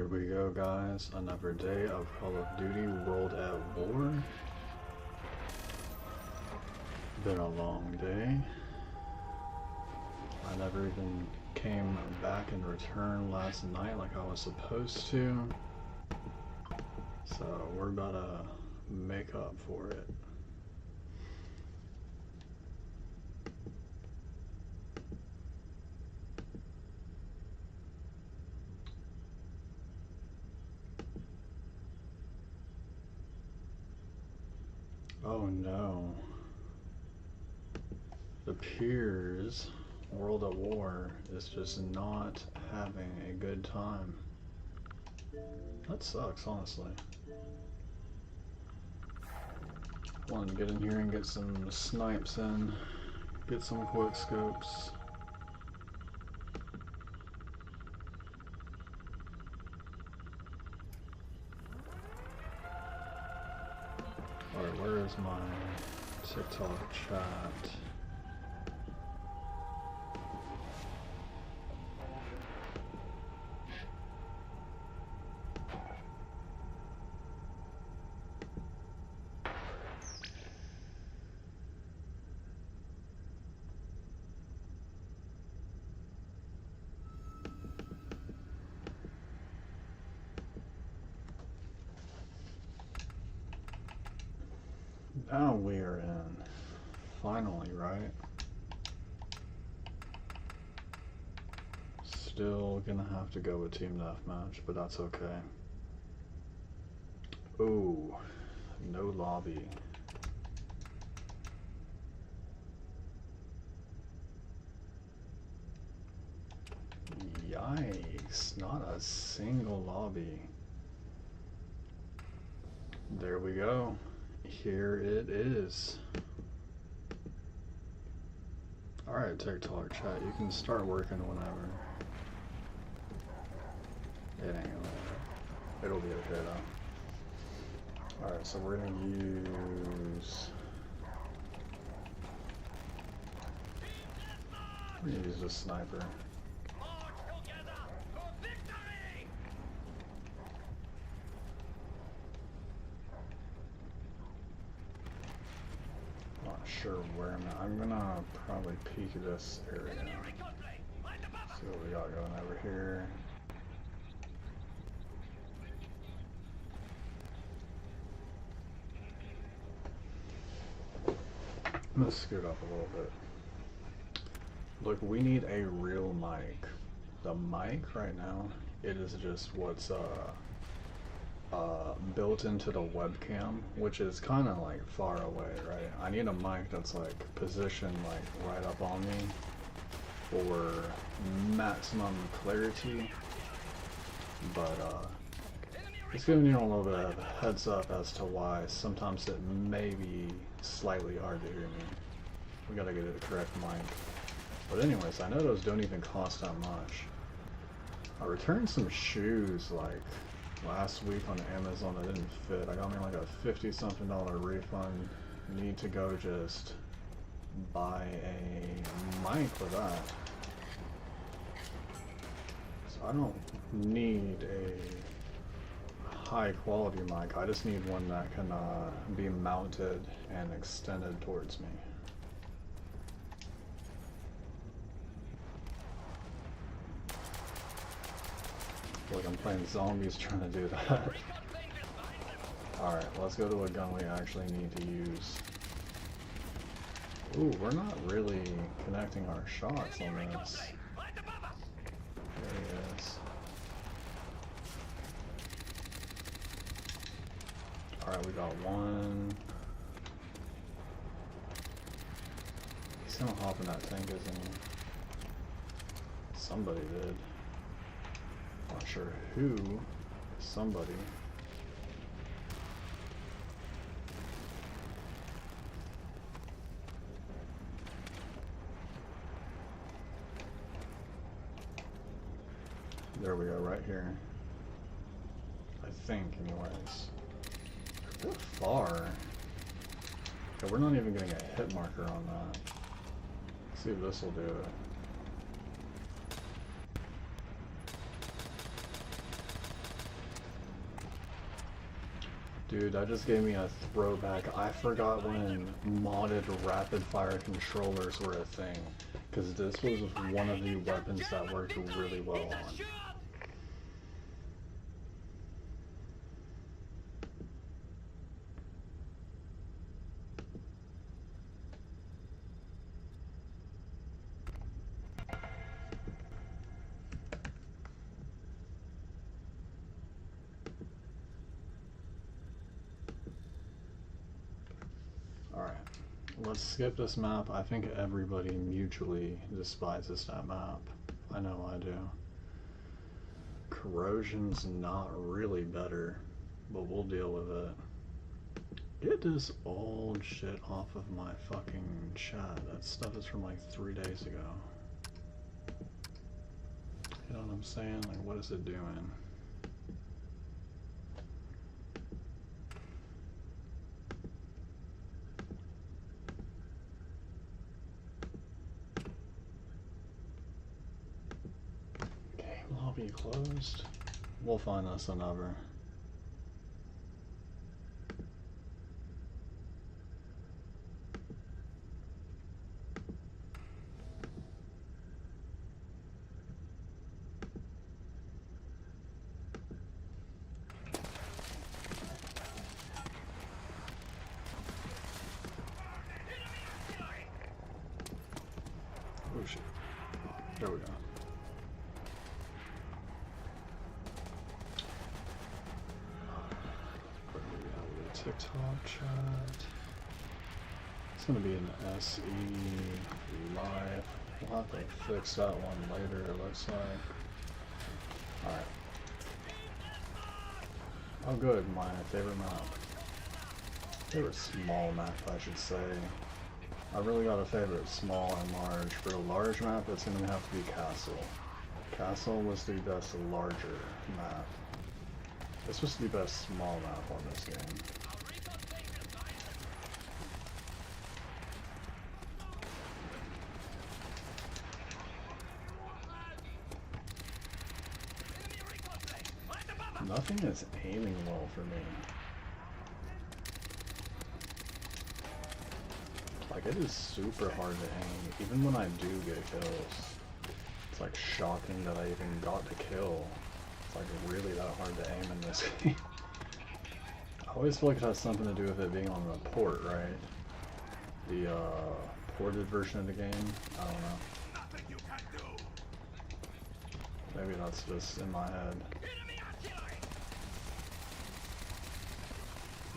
we go, guys. Another day of Call of Duty World at War. Been a long day. I never even came back in return last night like I was supposed to. So we're about to make up for it. Oh no. It appears World at War is just not having a good time. That sucks, honestly. Want to get in here and get some snipes in, get some quick scopes. Alright, where is my TikTok chat? Now we are in. Finally, right? Still gonna have to go with Team Deathmatch, but that's okay. Ooh, no lobby. Yikes, not a single lobby. There we go. Here it is. Alright, TikTok chat, you can start working whenever. It ain't gonna matter. It'll be okay though. Alright, so we're gonna use a sniper. Sure where I'm at. I'm gonna probably peek this area. See what we got going over here. I'm gonna scoot up a little bit. Look, we need a real mic. The mic right now, it is just what's built into the webcam, which is kind of like far away, right? I need a mic that's like positioned like right up on me for maximum clarity, but it's giving you a little bit of a heads up as to why sometimes it may be slightly hard to hear me. We gotta get the correct mic. But anyways, I know those don't even cost that much. I returned some shoes like last week on Amazon that didn't fit. I got me like a $50-something refund. Need to go just buy a mic for that. So I don't need a high quality mic. I just need one that can be mounted and extended towards me. Like I'm playing zombies trying to do that. Alright, let's go to a gun we actually need to use. Ooh, we're not really connecting our shots on this. There he is. Alright, we got one. He's gonna hop in that tank, isn't he? Somebody did. Not sure who, somebody. There we go, right here. I think, anyways. A bit far. Okay, we're not even getting a hit marker on that. Let's see if this will do it. Dude, that just gave me a throwback. I forgot when modded rapid fire controllers were a thing. Because this was one of the weapons that worked really well on. Alright, let's skip this map. I think everybody mutually despises that map. I know I do. Corrosion's not really better, but we'll deal with it. Get this old shit off of my fucking chat. That stuff is from like 3 days ago. You know what I'm saying? Like, what is it doing? Lobby closed. We'll find us another. Oh shit. There we go. TikTok chat. It's gonna be an SE live. We'll have to fix that one later, it looks like. Alright. Oh good, my favorite map. Favorite small map, I should say. I really got a favorite small and large. For a large map, it's gonna have to be Castle. Castle was the best larger map. This was the best small map on this game. Nothing is aiming well for me. Like, it is super hard to aim, even when I do get kills. It's like shocking that I even got to kill. It's like really that hard to aim in this game. I always feel like it has something to do with it being on the port, right? The ported version of the game? I don't know. Maybe that's just in my head.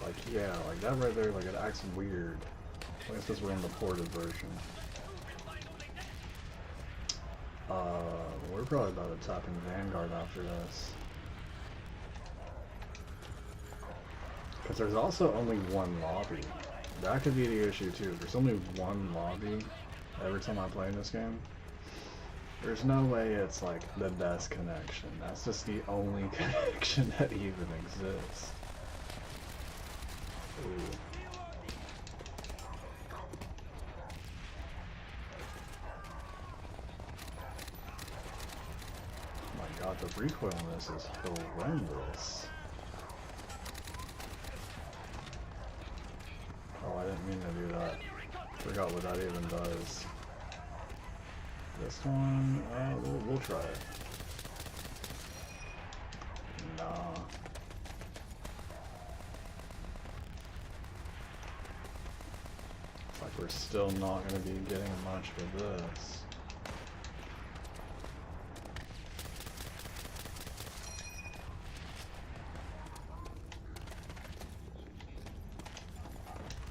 Like, yeah, like that right there, like it acts weird. I guess because we're in the ported version. We're probably about to tap in Vanguard after this. Because there's also only one lobby. That could be the issue too. There's only one lobby every time I play in this game. There's no way it's like the best connection. That's just the only connection that even exists. Ooh. Oh my god, the recoil on this is horrendous. Oh, I didn't mean to do that. Forgot what that even does. This one, we'll try it. Nah. It's like we're still not going to be getting much for this.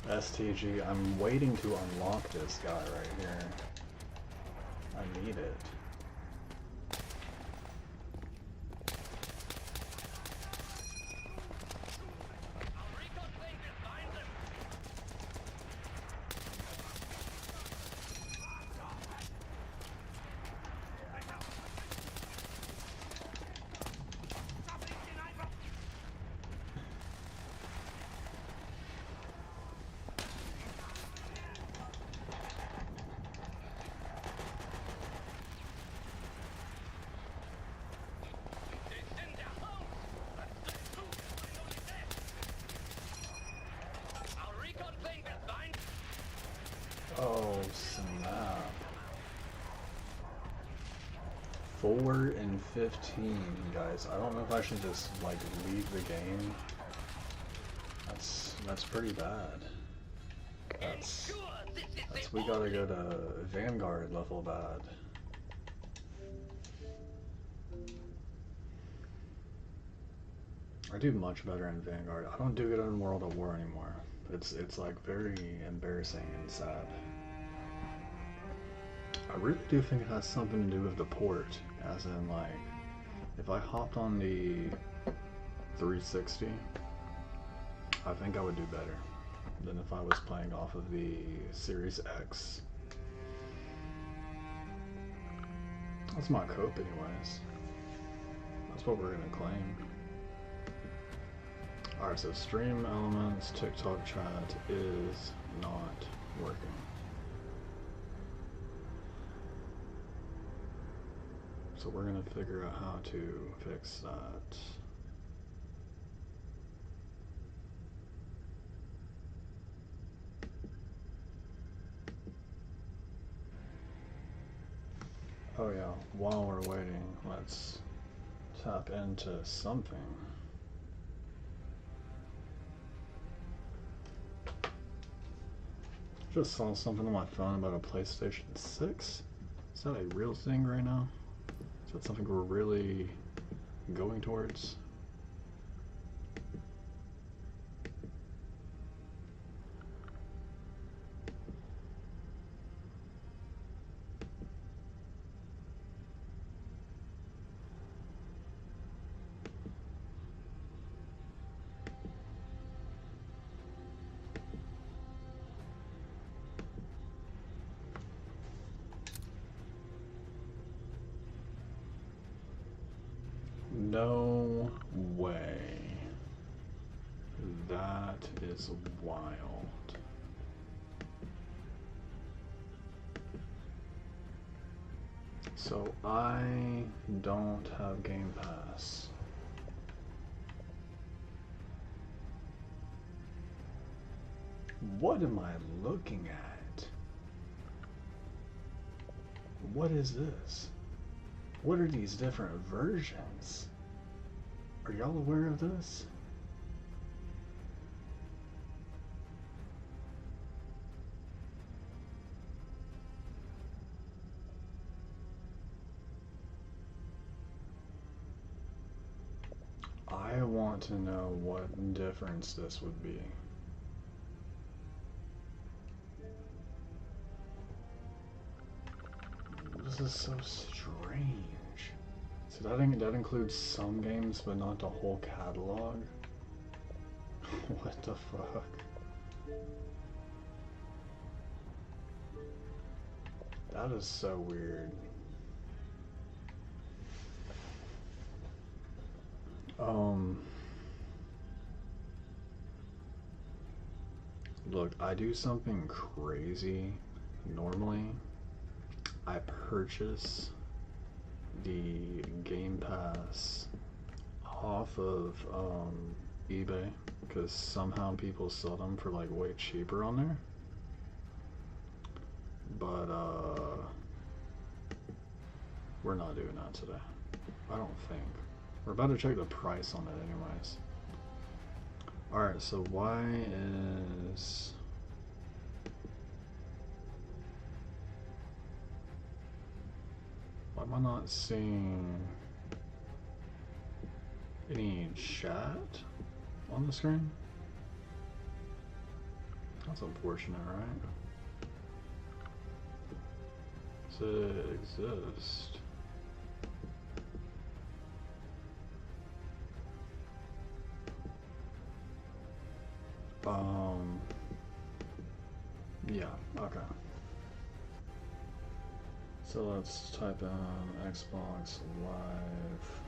STG, I'm waiting to unlock this guy right here. I need it. snap. 4-15, guys. I don't know if I should just like leave the game. That's pretty bad. That's we gotta go to Vanguard level bad. I do much better in Vanguard. I don't do good in World of War anymore. It's like very embarrassing and sad. I really do think it has something to do with the port, as in like if I hopped on the 360, I think I would do better than if I was playing off of the Series X. That's my cope anyways. That's what we're gonna claim. Alright, so stream elements, TikTok chat is not working. So we're gonna figure out how to fix that. Oh yeah, while we're waiting, let's tap into something. Just saw something on my phone about a PlayStation 6. Is that a real thing right now? Is that something we're really going towards? No way. That is wild. So I don't have Game Pass. What am I looking at? What is this? What are these different versions? Are y'all aware of this? I want to know what difference this would be. This is so strange. So that includes some games, but not the whole catalog? What the fuck? That is so weird. Look, I do something crazy normally. I purchase the Game Pass off of eBay because somehow people sell them for like way cheaper on there. But we're not doing that today. I don't think. We're about to check the price on it anyways. Alright, so why am I not seeing any chat on the screen? That's unfortunate, right? Does it exist? Yeah, okay. So let's type in Xbox Live,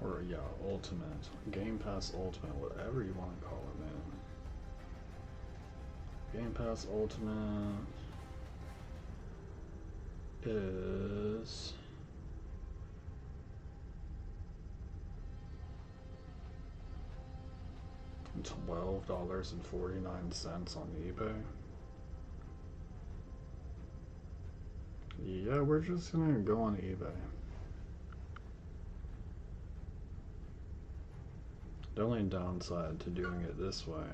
or yeah, Ultimate, Game Pass Ultimate, whatever you want to call it, man. Game Pass Ultimate is $12.49 on eBay. Yeah, we're just gonna go on eBay. The only downside to doing it this way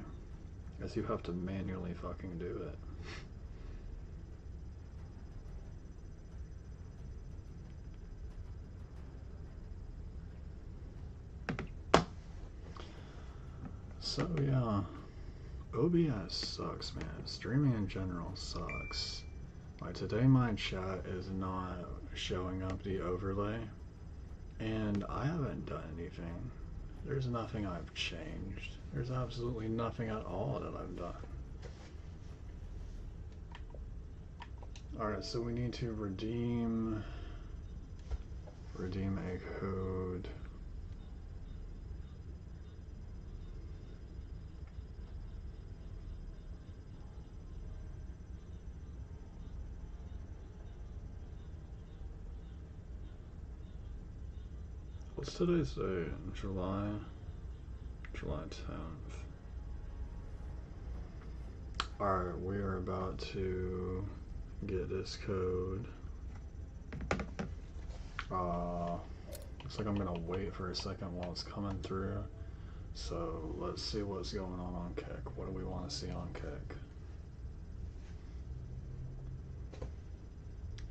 is you have to manually fucking do it. So yeah, OBS sucks, man. Streaming in general sucks. Like today my chat is not showing up the overlay, and I haven't done anything. There's nothing I've changed. There's absolutely nothing at all that I've done. Alright, so we need to redeem a code. What's today's date? July 10th. Alright, we are about to get this code. Looks like I'm gonna wait for a second while it's coming through. So let's see what's going on Kick. What do we want to see on Kick?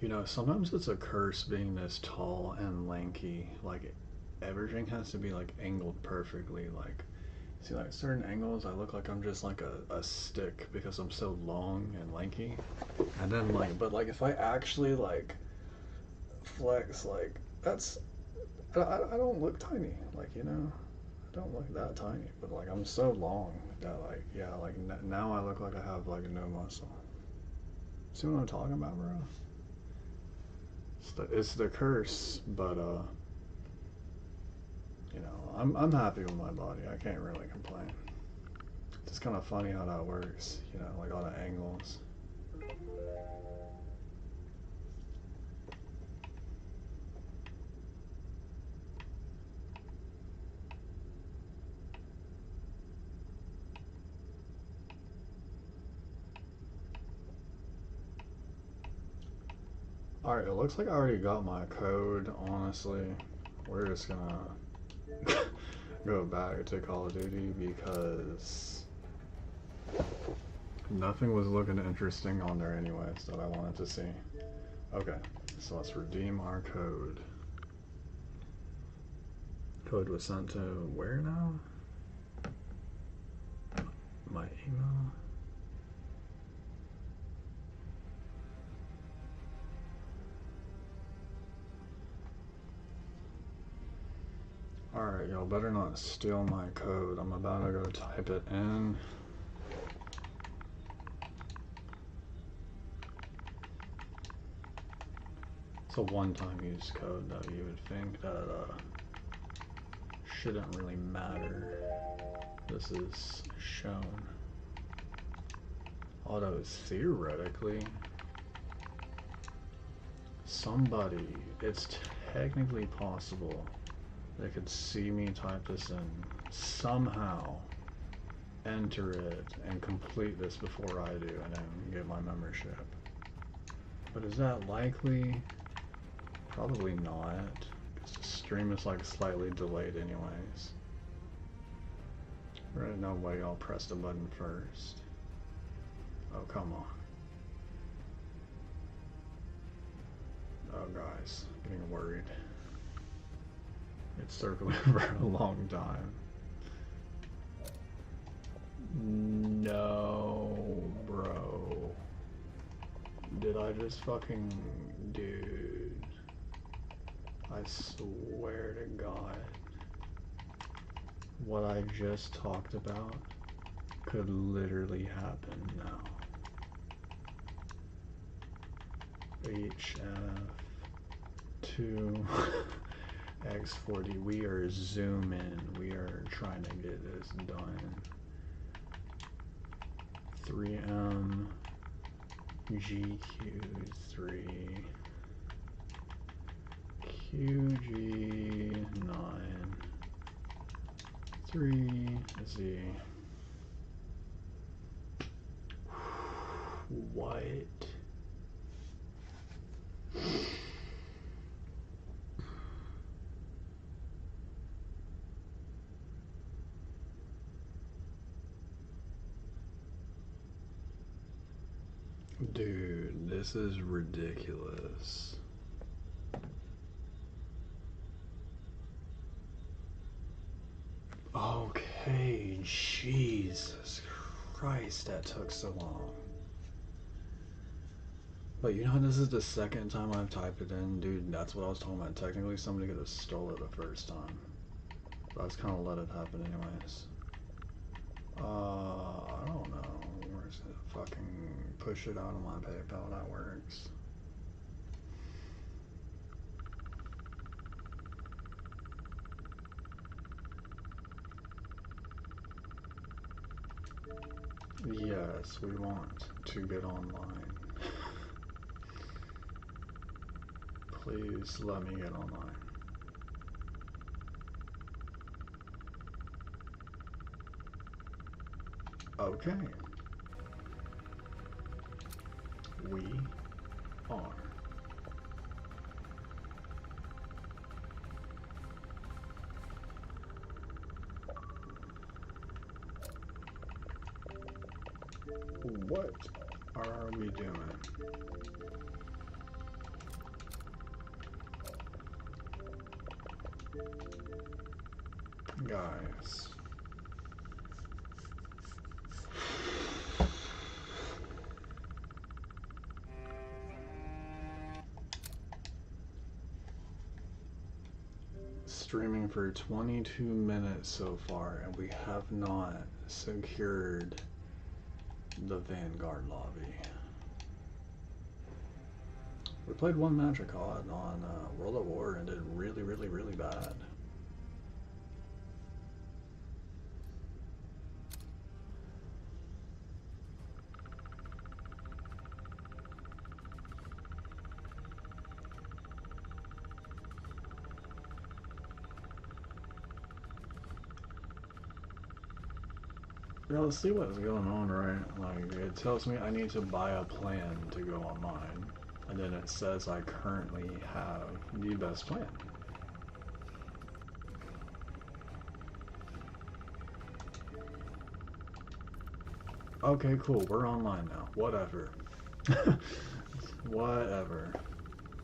You know, sometimes it's a curse being this tall and lanky. Like, everything has to be, like, angled perfectly. Like, see, like, certain angles, I look like I'm just, like, a stick because I'm so long and lanky. And then, like, but, like, if I actually, like, flex, like, that's... I don't look tiny. Like, you know? I don't look that tiny. But, like, I'm so long that, like, yeah, like, now I look like I have, like, no muscle. See what I'm talking about, bro? It's the curse, but you know, I'm happy with my body. I can't really complain. It's kind of funny how that works, you know, like all the angles. Alright, it looks like I already got my code, honestly. We're just gonna go back to Call of Duty because nothing was looking interesting on there anyways that I wanted to see. Okay, so let's redeem our code. Code was sent to where now? My email? Alright, y'all better not steal my code. I'm about to go type it in. It's a one-time use code though. You would think that shouldn't really matter. This is shown. Although theoretically, somebody, it's technically possible they could see me type this in, somehow enter it and complete this before I do and then get my membership. But is that likely? Probably not, because the stream is like slightly delayed anyways. Right, no way I'll press the button first. Oh, come on. Oh, guys, getting worried. It's circling for a long time. No, bro. Did I just fucking... Dude. I swear to God. What I just talked about could literally happen now. HF2 X40. We are zooming. We are trying to get this done. 3M GQ3 QG9 3Z. What? Dude, this is ridiculous. Okay, Jesus Christ, that took so long. But you know, this is the second time I've typed it in. Dude, that's what I was talking about. Technically, somebody could have stole it the first time. But I was kind of let it happen anyways. I don't know. Where's it? Fucking push it out of my PayPal. That works. Yes, we want to get online. Please let me get online. Okay. We are. What are we doing? Guys. Streaming for 22 minutes so far, and we have not secured the Vanguard lobby. We played one Magic COD on World at War and did really bad. Yeah, let's see what's going on, right? Like, it tells me I need to buy a plan to go online, and then it says I currently have the best plan. Okay, cool, we're online now. Whatever. Whatever.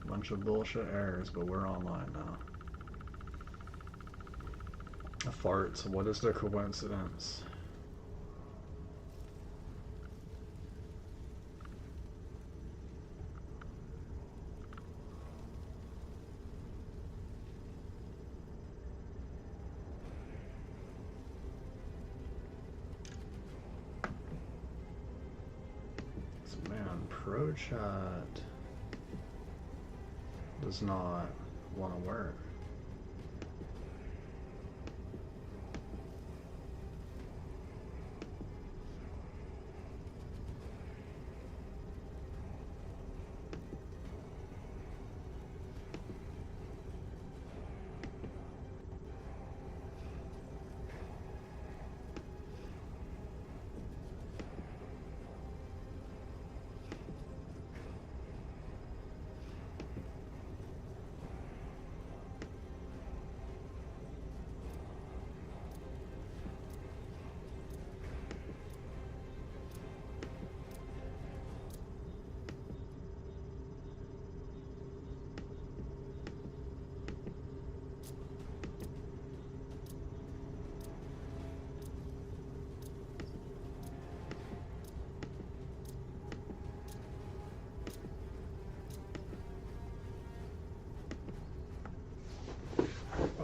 Bunch of bullshit errors, but we're online now. Farts, what is the coincidence? Pro chat does not want to work.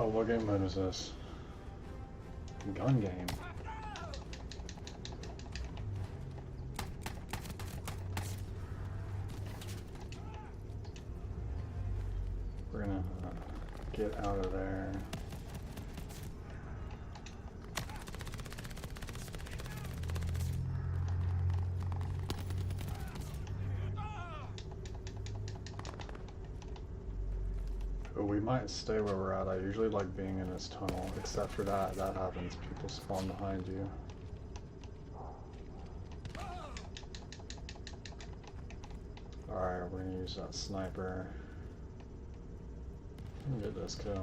Oh, what game mode is this? Gun game. We're gonna get out of there. We might stay where we're at. I usually like being in this tunnel, except for that happens. People spawn behind you. Alright, we're gonna use that sniper. Get this kill.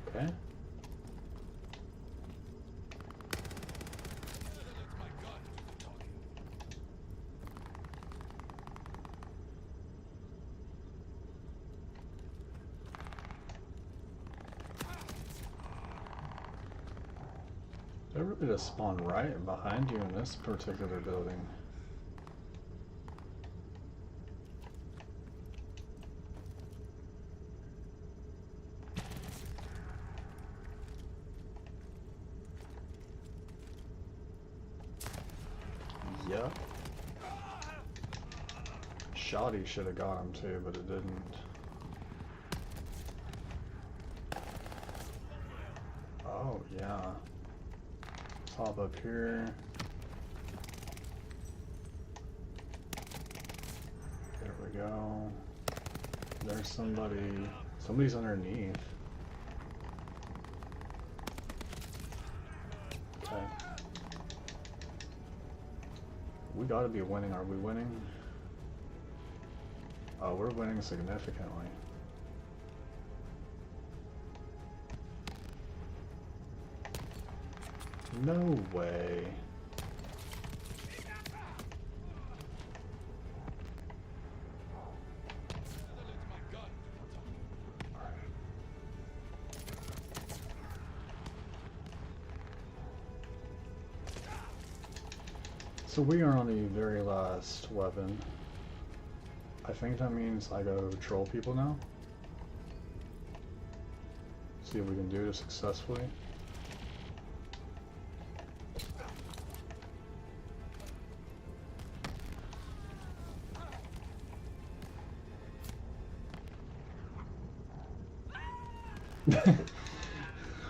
Okay. They really just spawn right behind you in this particular building. Yep. Shoddy should have got him too, but it didn't. Oh, yeah. Hop up here. There we go. There's somebody. Somebody's underneath. Okay. We gotta be winning. Are we winning? Oh, we're winning significantly. No way. So we are on the very last weapon. I think that means I go troll people now. See if we can do this successfully.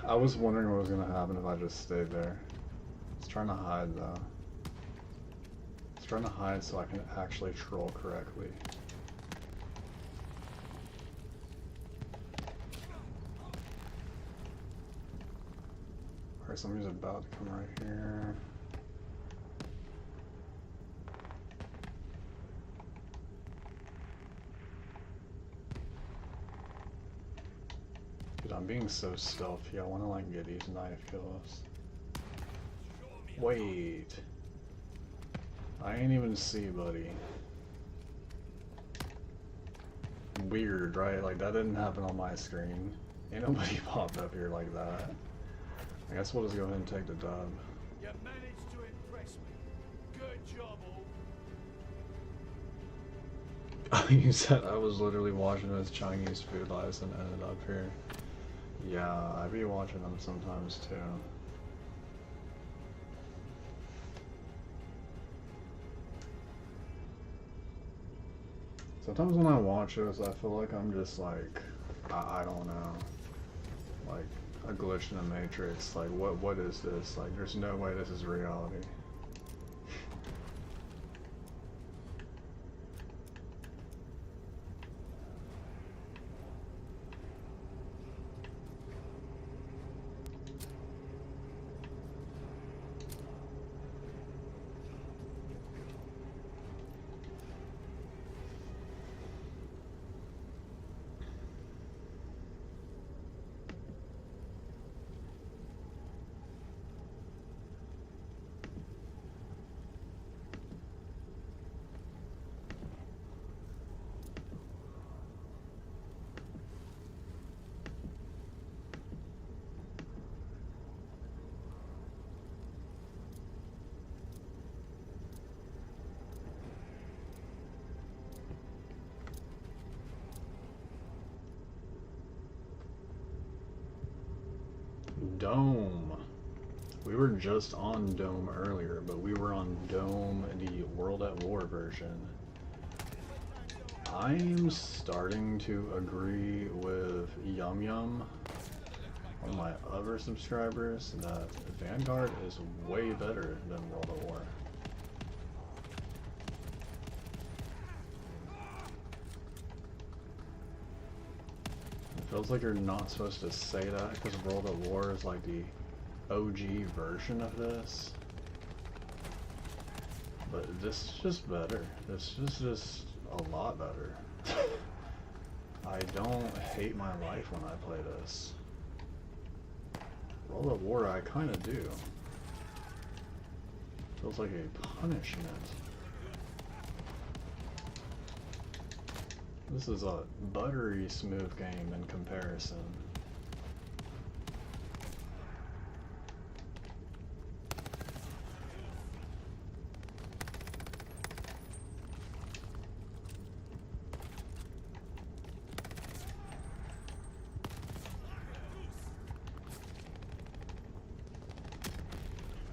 I was wondering what was going to happen if I just stayed there. I was trying to hide though. I was trying to hide so I can actually troll correctly. Alright, somebody's about to come right here. Dude, I'm being so stealthy. I want to like get these knife kills. Wait. I ain't even see, buddy. Weird, right? Like that didn't happen on my screen. Ain't nobody popped up here like that. I guess we'll just go ahead and take the dub. You managed to impress me. Good job, all. You said I was literally watching those Chinese food lives and ended up here. Yeah, I be watching them sometimes too. Sometimes when I watch this, I feel like I'm just like, I don't know, like a glitch in the Matrix. Like, what is this? Like, there's no way this is reality. Dome. We were just on Dome earlier, but we were on Dome, the World at War version. I'm starting to agree with Yum Yum, one of my other subscribers, that Vanguard is way better than World at War. It feels like you're not supposed to say that because World at War is like the OG version of this. But this is just better. This is just a lot better. I don't hate my life when I play this. World of War, I kind of do. Feels like a punishment. This is a buttery smooth game in comparison.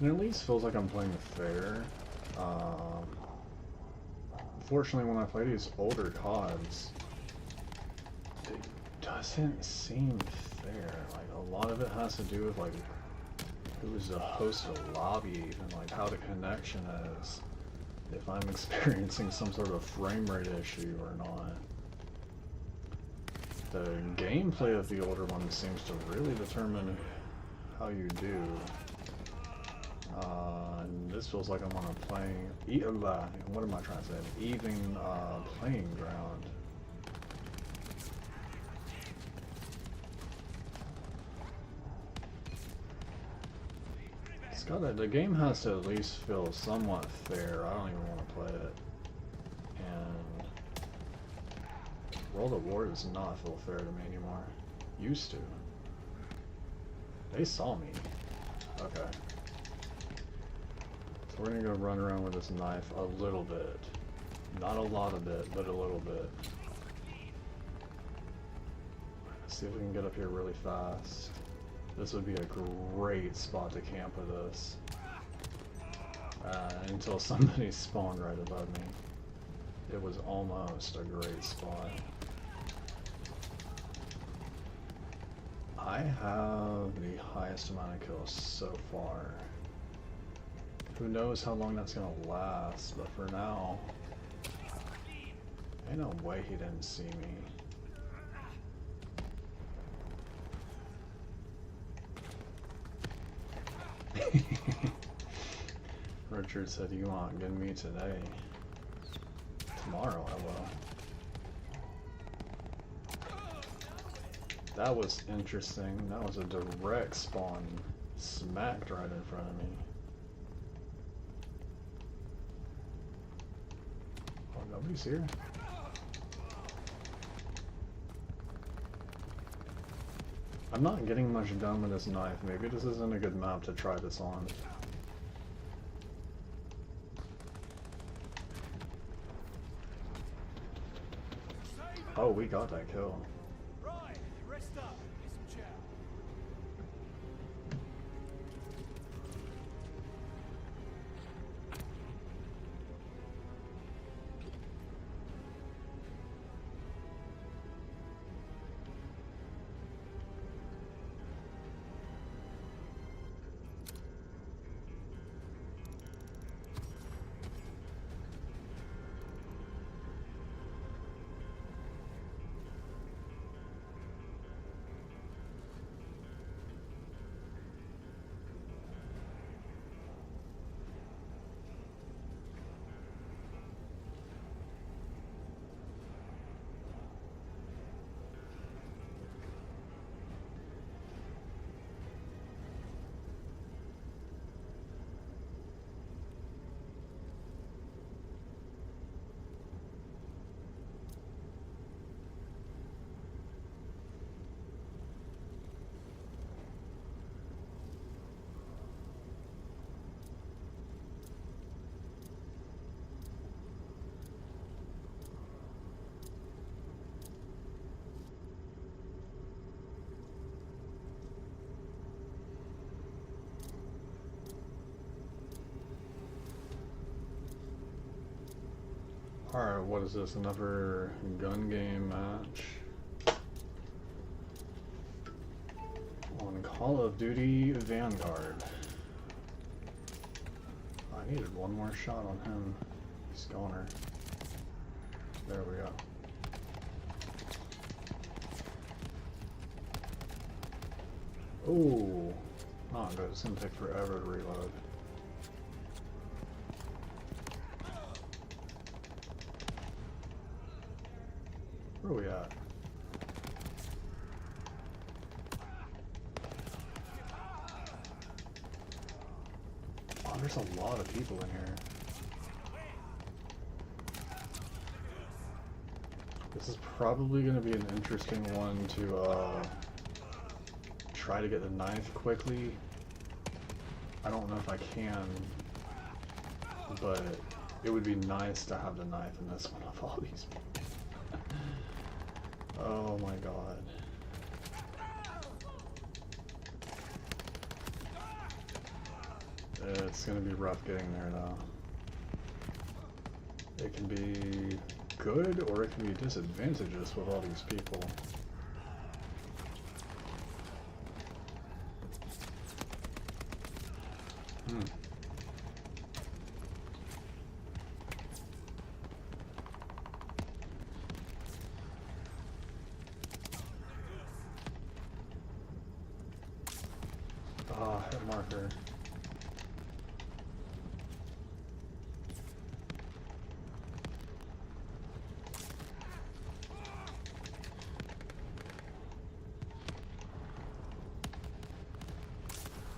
It at least feels like I'm playing fair. Unfortunately, when I play these older CODs, it doesn't seem fair. Like, a lot of it has to do with, like, who's the host of the lobby and, like, how the connection is. If I'm experiencing some sort of frame rate issue or not. The gameplay of the older ones seems to really determine how you do. And this feels like I'm on a playing, what am I trying to say? An even playing ground. It's gotta, the game has to at least feel somewhat fair. I don't even want to play it. And World of War does not feel fair to me anymore. Used to. They saw me. Okay. So we're gonna go run around with this knife a little bit. Not a lot of it, but a little bit. Let's see if we can get up here really fast. This would be a great spot to camp with us. Until somebody spawned right above me. It was almost a great spot. I have the highest amount of kills so far. Who knows how long that's gonna last, but for now, ain't no way he didn't see me. Richard said, "You won't get me today. Tomorrow I will." That was interesting. That was a direct spawn, smacked right in front of me. Oh, nobody's here. I'm not getting much done with this knife. Maybe this isn't a good map to try this on. Oh, we got that kill. Right, rest up. Get some chow. Alright, what is this? Another gun game match on Call of Duty Vanguard. I needed one more shot on him. He's goner. There we go. Ooh, Oh, but it's gonna take forever to reload. Where are we at? Oh, there's a lot of people in here. This is probably going to be an interesting one to try to get the knife quickly. I don't know if I can, but it would be nice to have the knife in this one of all these. Oh my god. It's going to be rough getting there though. It can be good or it can be disadvantageous with all these people. Ah, hit marker.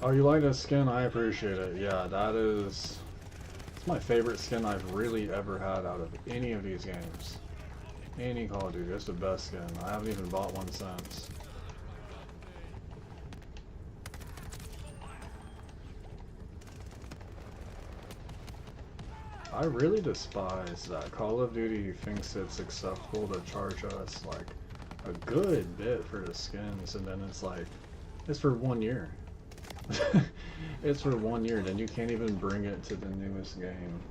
Oh, you like this skin? I appreciate it. Yeah, it's my favorite skin I've really ever had out of any of these games. Any Call of Duty, it's the best skin. I haven't even bought one since. I really despise that Call of Duty thinks it's acceptable to charge us like a good bit for the skins, and then it's like, it's for 1 year. It's for 1 year, then you can't even bring it to the newest game.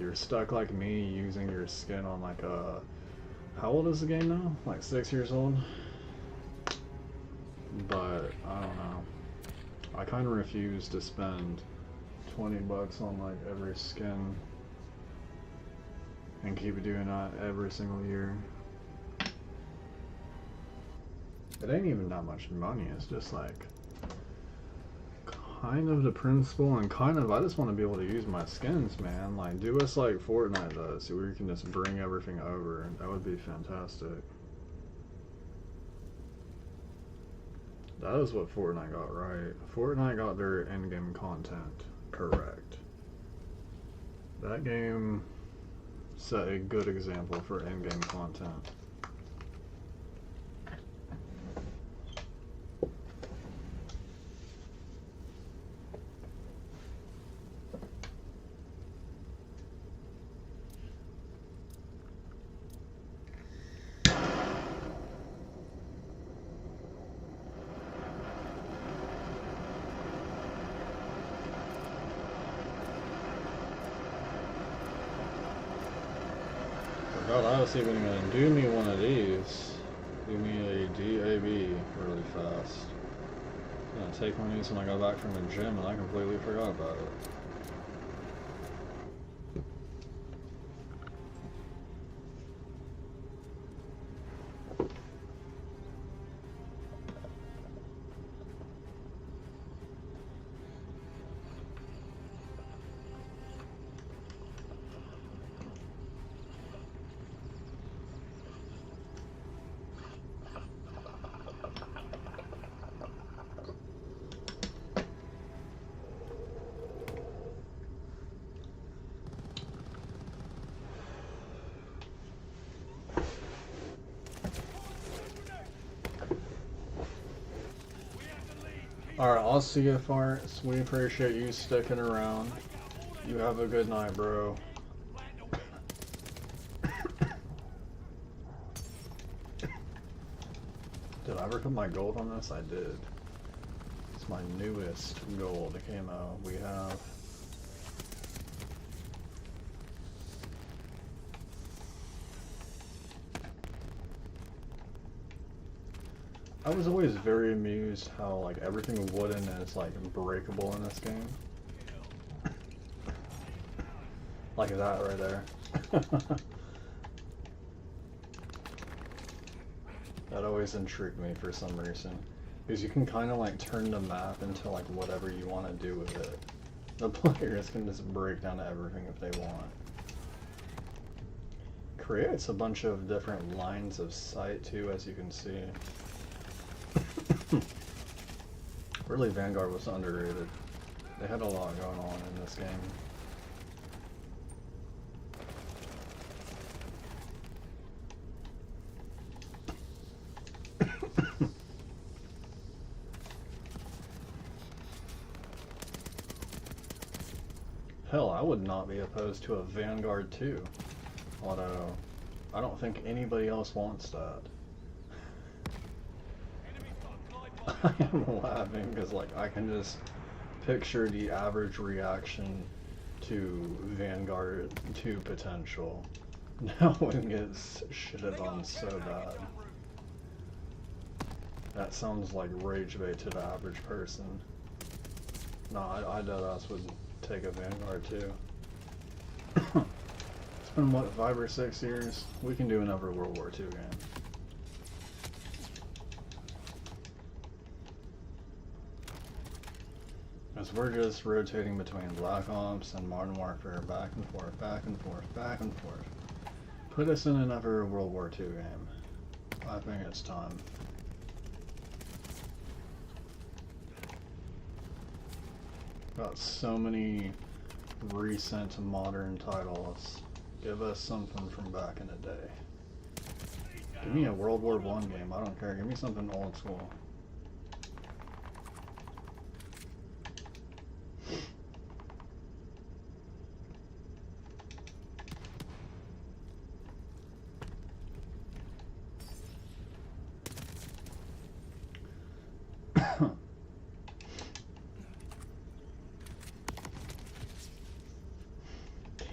You're stuck like me using your skin on like a... How old is the game now? Like 6 years old? But, I don't know. I kind of refuse to spend 20 bucks on like every skin and keep doing that every single year. It ain't even that much money, it's just like kind of the principle, and kind of I just want to be able to use my skins, man. Like, do us like Fortnite does, where you can just bring everything over, and that would be fantastic. That is what Fortnite got right. Fortnite got their in-game content correct. That game set a good example for in-game content. God, I was even gonna do me one of these. Do me a DAB really fast. I'm gonna take one of these when I go back from the gym, and I completely forgot about it. Alright, I'll see you, Farts. We appreciate you sticking around. You have a good night, bro. Did I ever put my gold on this? I did. It's my newest gold camo we have. I was always very amused how like everything wooden is like breakable in this game. Like that right there. That always intrigued me for some reason. Is you can kind of like turn the map into like whatever you want to do with it. The players can just break down everything if they want. Creates a bunch of different lines of sight too, as you can see. Really, Vanguard was underrated. They had a lot going on in this game. Hell, I would not be opposed to a Vanguard 2. Although, I don't think anybody else wants that. I am laughing because, like, I can just picture the average reaction to Vanguard 2 potential. No one gets shitted on so bad. That sounds like rage bait to the average person. No, I deadass would take a Vanguard 2. It's been, what, 5 or 6 years? We can do another World War II game. Because we're just rotating between Black Ops and Modern Warfare, back and forth, back and forth, back and forth. Put us in another World War II game. I think it's time. Got so many recent modern titles. Give us something from back in the day. Give me a World War I game, I don't care. Give me something old school.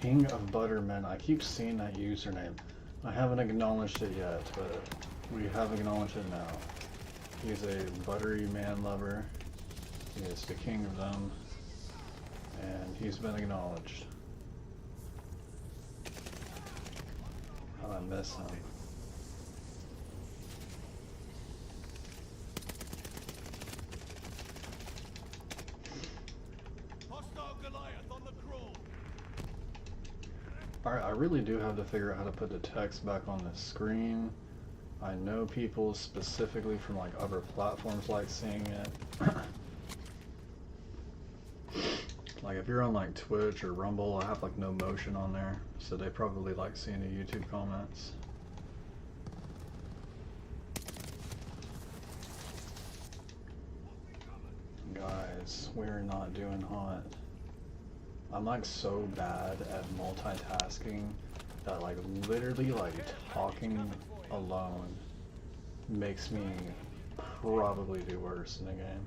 King of Butterman. I keep seeing that username. I haven't acknowledged it yet, but we have acknowledged it now. He's a buttery man lover. He is the king of them. And he's been acknowledged. How I miss him. Alright, I really do have to figure out how to put the text back on the screen. I know people specifically from like other platforms like seeing it. Like if you're on like Twitch or Rumble, I have like no motion on there, so they probably like seeing the YouTube comments. Guys, we're not doing hot. I'm like so bad at multitasking that like literally like talking alone makes me probably do worse in the game.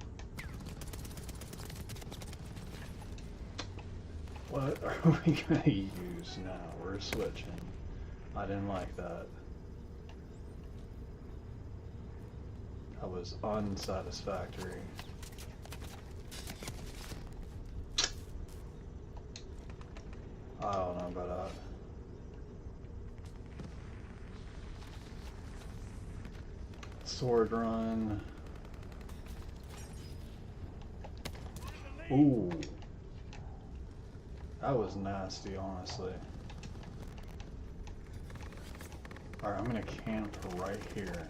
What are we gonna use now? We're switching. I didn't like that. That was unsatisfactory. I don't know about that. Sword run. Ooh. That was nasty, honestly. Alright, I'm gonna camp right here.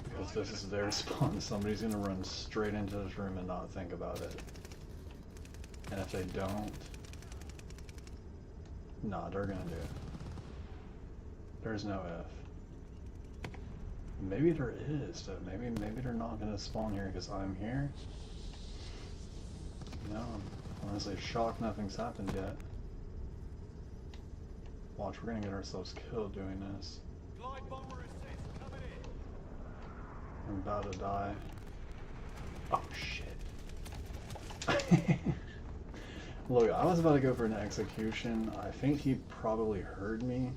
Because this is their spawn. Somebody's gonna run straight into this room and not think about it. And if they don't, nah, they're gonna do it. There's no if. Maybe there is, though. Maybe they're not gonna spawn here because I'm here. No, honestly, shocked nothing's happened yet. Watch, we're gonna get ourselves killed doing this. Glide bomber assist coming in. I'm about to die. Oh shit. Look, I was about to go for an execution. I think he probably heard me,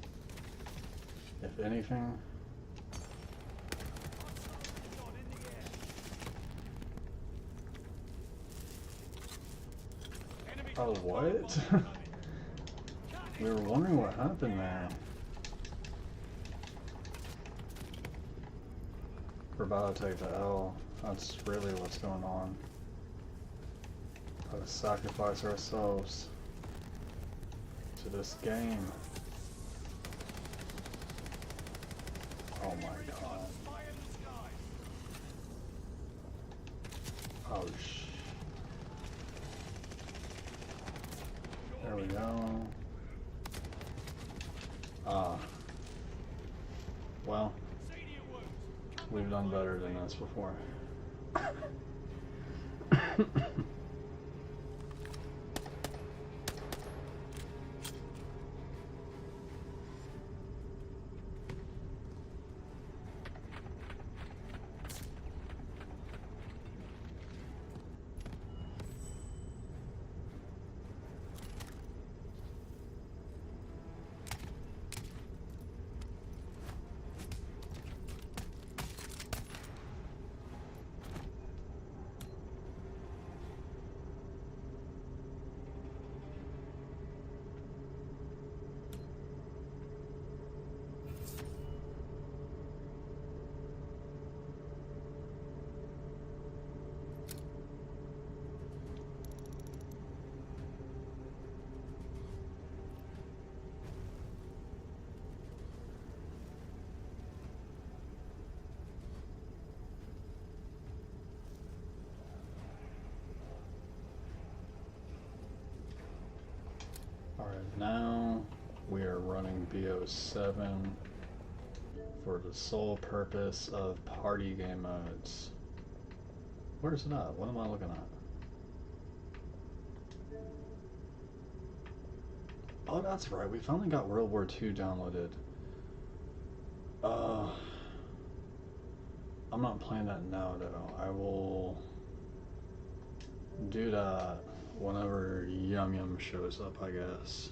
if anything. Oh, what? We were wondering what happened there. We're about to take the L. That's really what's going on. Gotta sacrifice ourselves to this game. Oh my god. Oh sh. There we go. Well, we've done better than this before. Alright, now we are running BO7 for the sole purpose of party game modes. Where's it at? What am I looking at? Oh, that's right. We finally got World War II downloaded. I'm not playing that now, though. I will do that whenever Yum Yum shows up, I guess.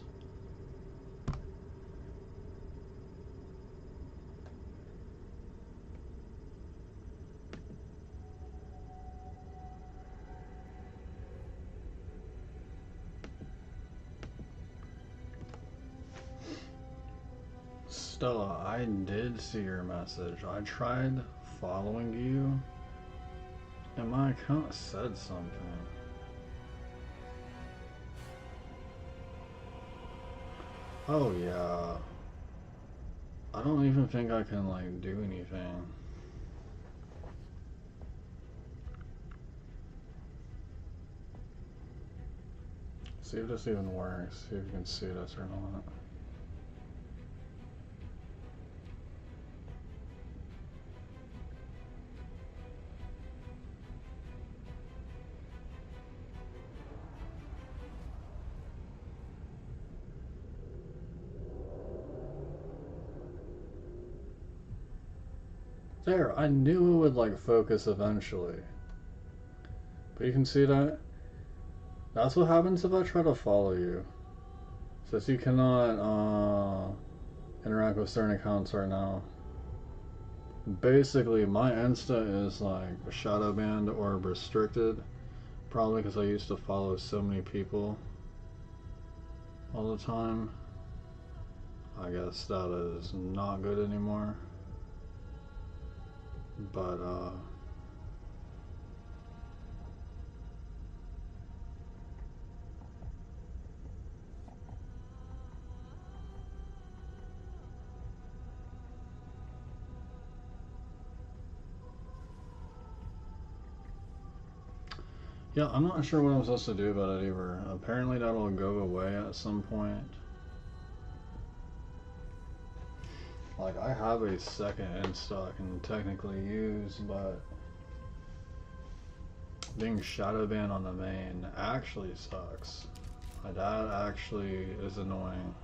Stella, I did see your message. I tried following you, and my account said something. Oh yeah. I don't even think I can like do anything. See if this even works. See if you can see this or not. There, I knew it would like focus eventually. But you can see that? That's what happens if I try to follow you. It says you cannot interact with certain accounts right now. Basically, my Insta is like shadow banned or restricted. Probably because I used to follow so many people all the time. I guess that is not good anymore. But yeah, I'm not sure what I'm supposed to do about it either. Apparently that'll go away at some point. Like, I have a second Insta I can technically use, but being shadow banned on the main actually sucks. That actually is annoying.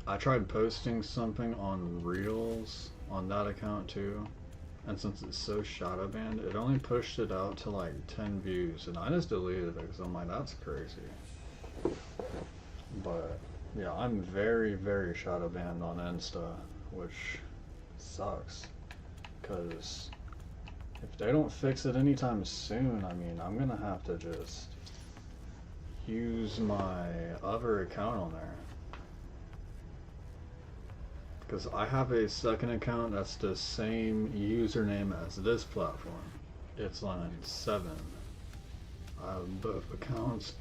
I tried posting something on Reels on that account too, and since it's so shadow banned, it only pushed it out to like 10 views, and I just deleted it because I'm like, that's crazy. But yeah, I'm very, very shadow banned on Insta, which sucks. Because if they don't fix it anytime soon, I mean, I'm gonna have to just use my other account on there. Because I have a second account that's the same username as this platform. It's line 7. I have both accounts.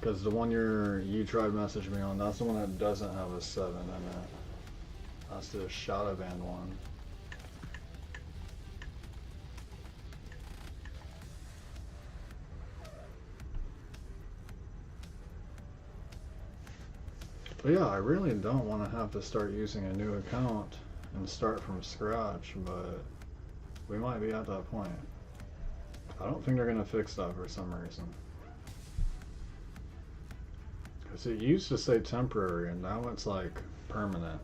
Because the one you tried messaging me on, that's the one that doesn't have a 7 in it. That's the Shadow Band one. But yeah, I really don't want to have to start using a new account and start from scratch, but we might be at that point. I don't think they're going to fix that for some reason. Because it used to say temporary, and now it's like permanent.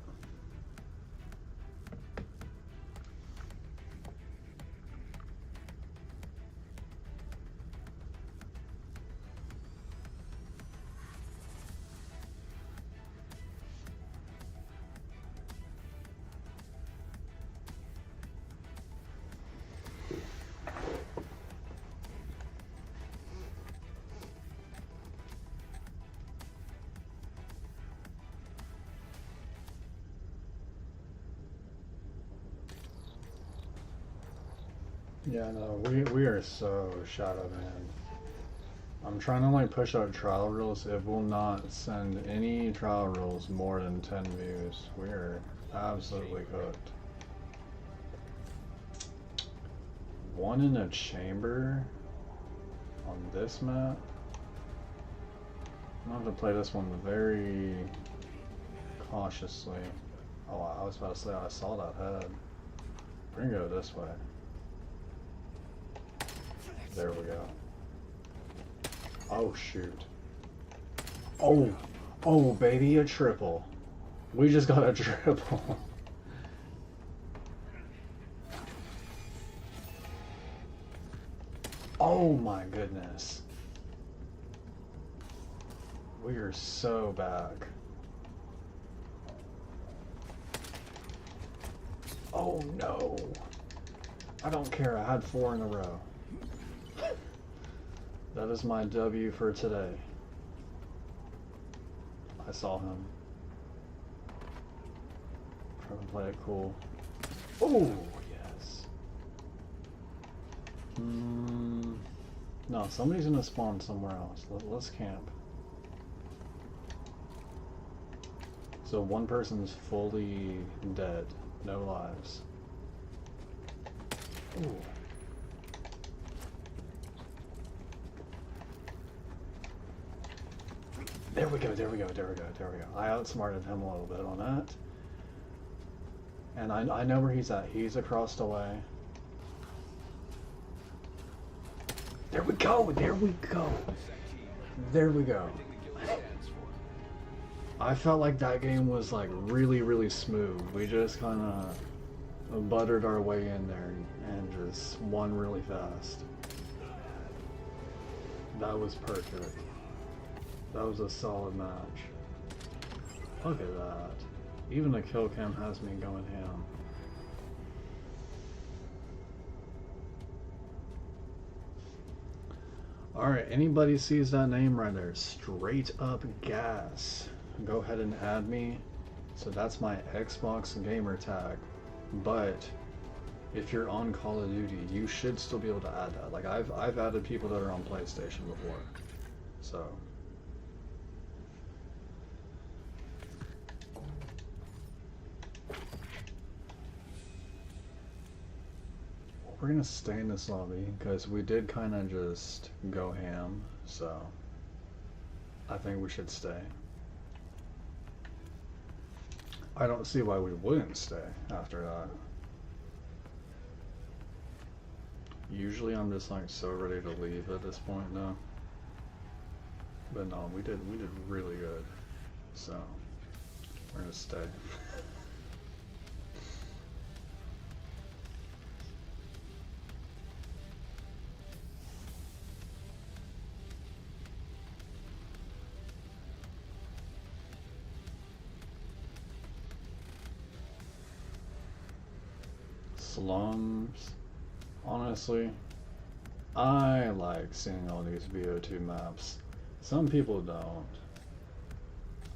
Yeah, no, we are so shadow banned. I'm trying to like push out trial rules. It will not send any trial rules more than 10 views. We are absolutely cooked. One in a chamber on this map. I'm gonna have to play this one very cautiously. Oh, I was about to say I saw that head. We're gonna go this way. There we go. Oh shoot. Oh baby, a triple. We just got a triple. Oh my goodness. We are so back. Oh no. I don't care, I had 4 in a row. That is my W for today. I saw him. Trying to play it cool. Oh, yes. No, somebody's gonna spawn somewhere else. Let's camp. So one person's fully dead. No lives. Ooh. There we go, there we go, there we go, there we go. I outsmarted him a little bit on that. And I know where he's at. He's across the way. There we go, there we go. There we go. I felt like that game was like really smooth. We just kind of buttered our way in there and just won really fast. That was perfect. That was a solid match. Look at that. Even the kill cam has me going ham. Alright, anybody sees that name right there, Straight Up Gas, go ahead and add me. So that's my Xbox gamer tag. But if you're on Call of Duty, you should still be able to add that. Like I've added people that are on PlayStation before. So we're gonna stay in this lobby because we did kind of just go ham, so I think we should stay. I don't see why we wouldn't stay after that. Usually I'm just like so ready to leave at this point now. But no, we did really good. So we're gonna stay. Slums, honestly, I like seeing all these VO2 maps. Some people don't.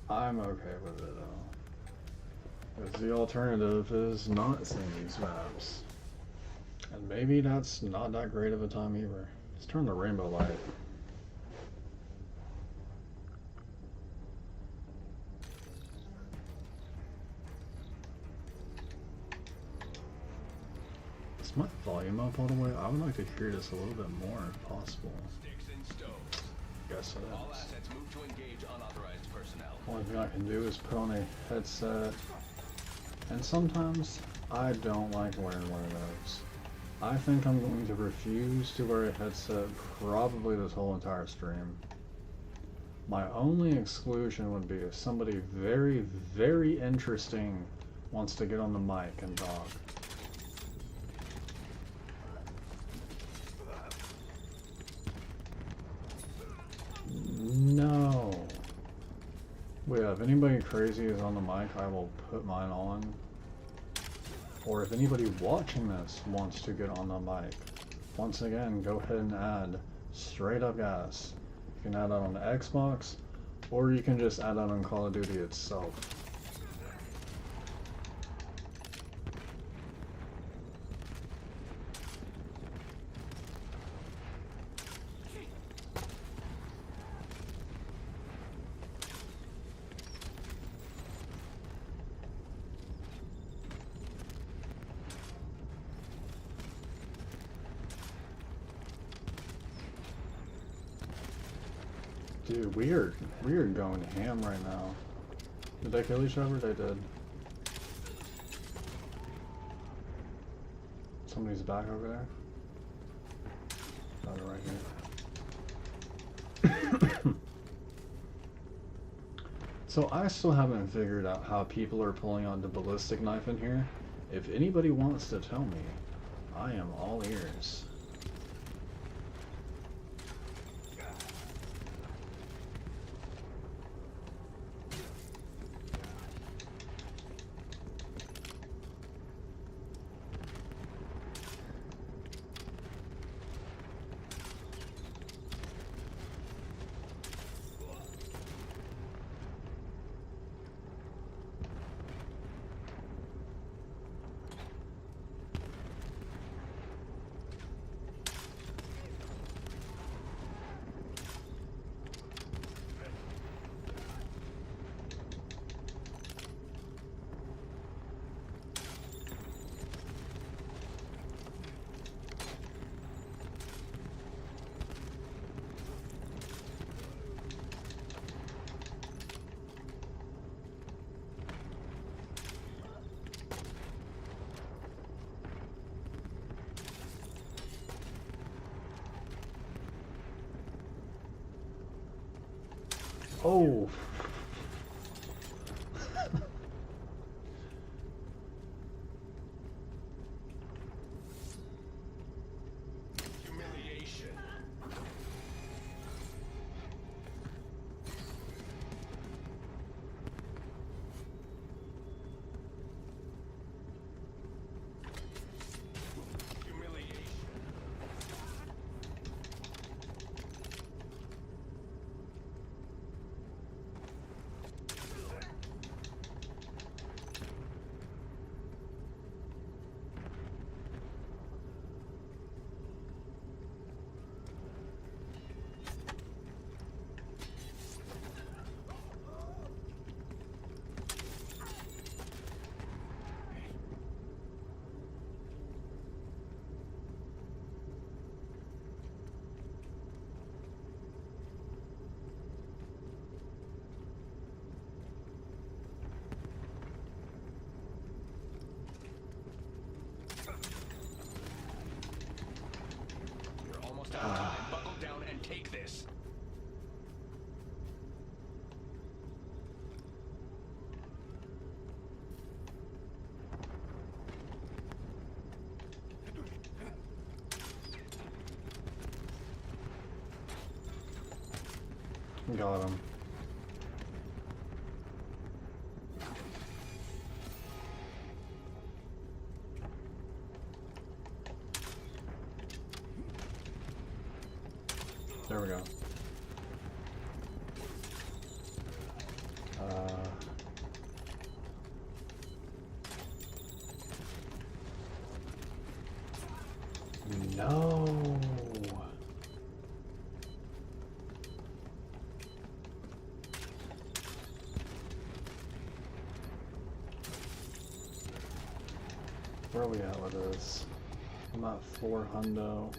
I'm okay with it though. Because the alternative is not seeing these maps. And maybe that's not that great of a time either. Let's turn the rainbow light. Is my volume up all the way? I would like to hear this a little bit more if possible. Sticks and stones. Guess it All is. assets move to engage unauthorized personnel. Only thing I can do is put on a headset. And sometimes I don't like wearing one of those. I think I'm going to refuse to wear a headset probably this whole entire stream. My only exclusion would be if somebody very, very interesting wants to get on the mic and talk. No. Well, yeah, if anybody crazy is on the mic, I will put mine on. Or if anybody watching this wants to get on the mic, once again, go ahead and add straight up gas. You can add that on the Xbox, or you can just add that on Call of Duty itself. Dude, we are going ham right now. Did they kill each other? They did. Somebody's back over there. Oh, right here. So I still haven't figured out how people are pulling out the ballistic knife in here. If anybody wants to tell me, I am all ears. Oh. Humiliation. Humiliation. You're almost out of time. Buckle down and take this. Got him. There we go. No. Where are we at with this? I'm at 4 hundo.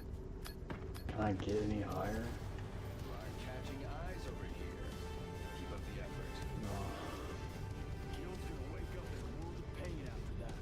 Can I get any higher? Catching eyes over here. Keep up the effort. No. Gil's gonna wake up in a world of pain after that.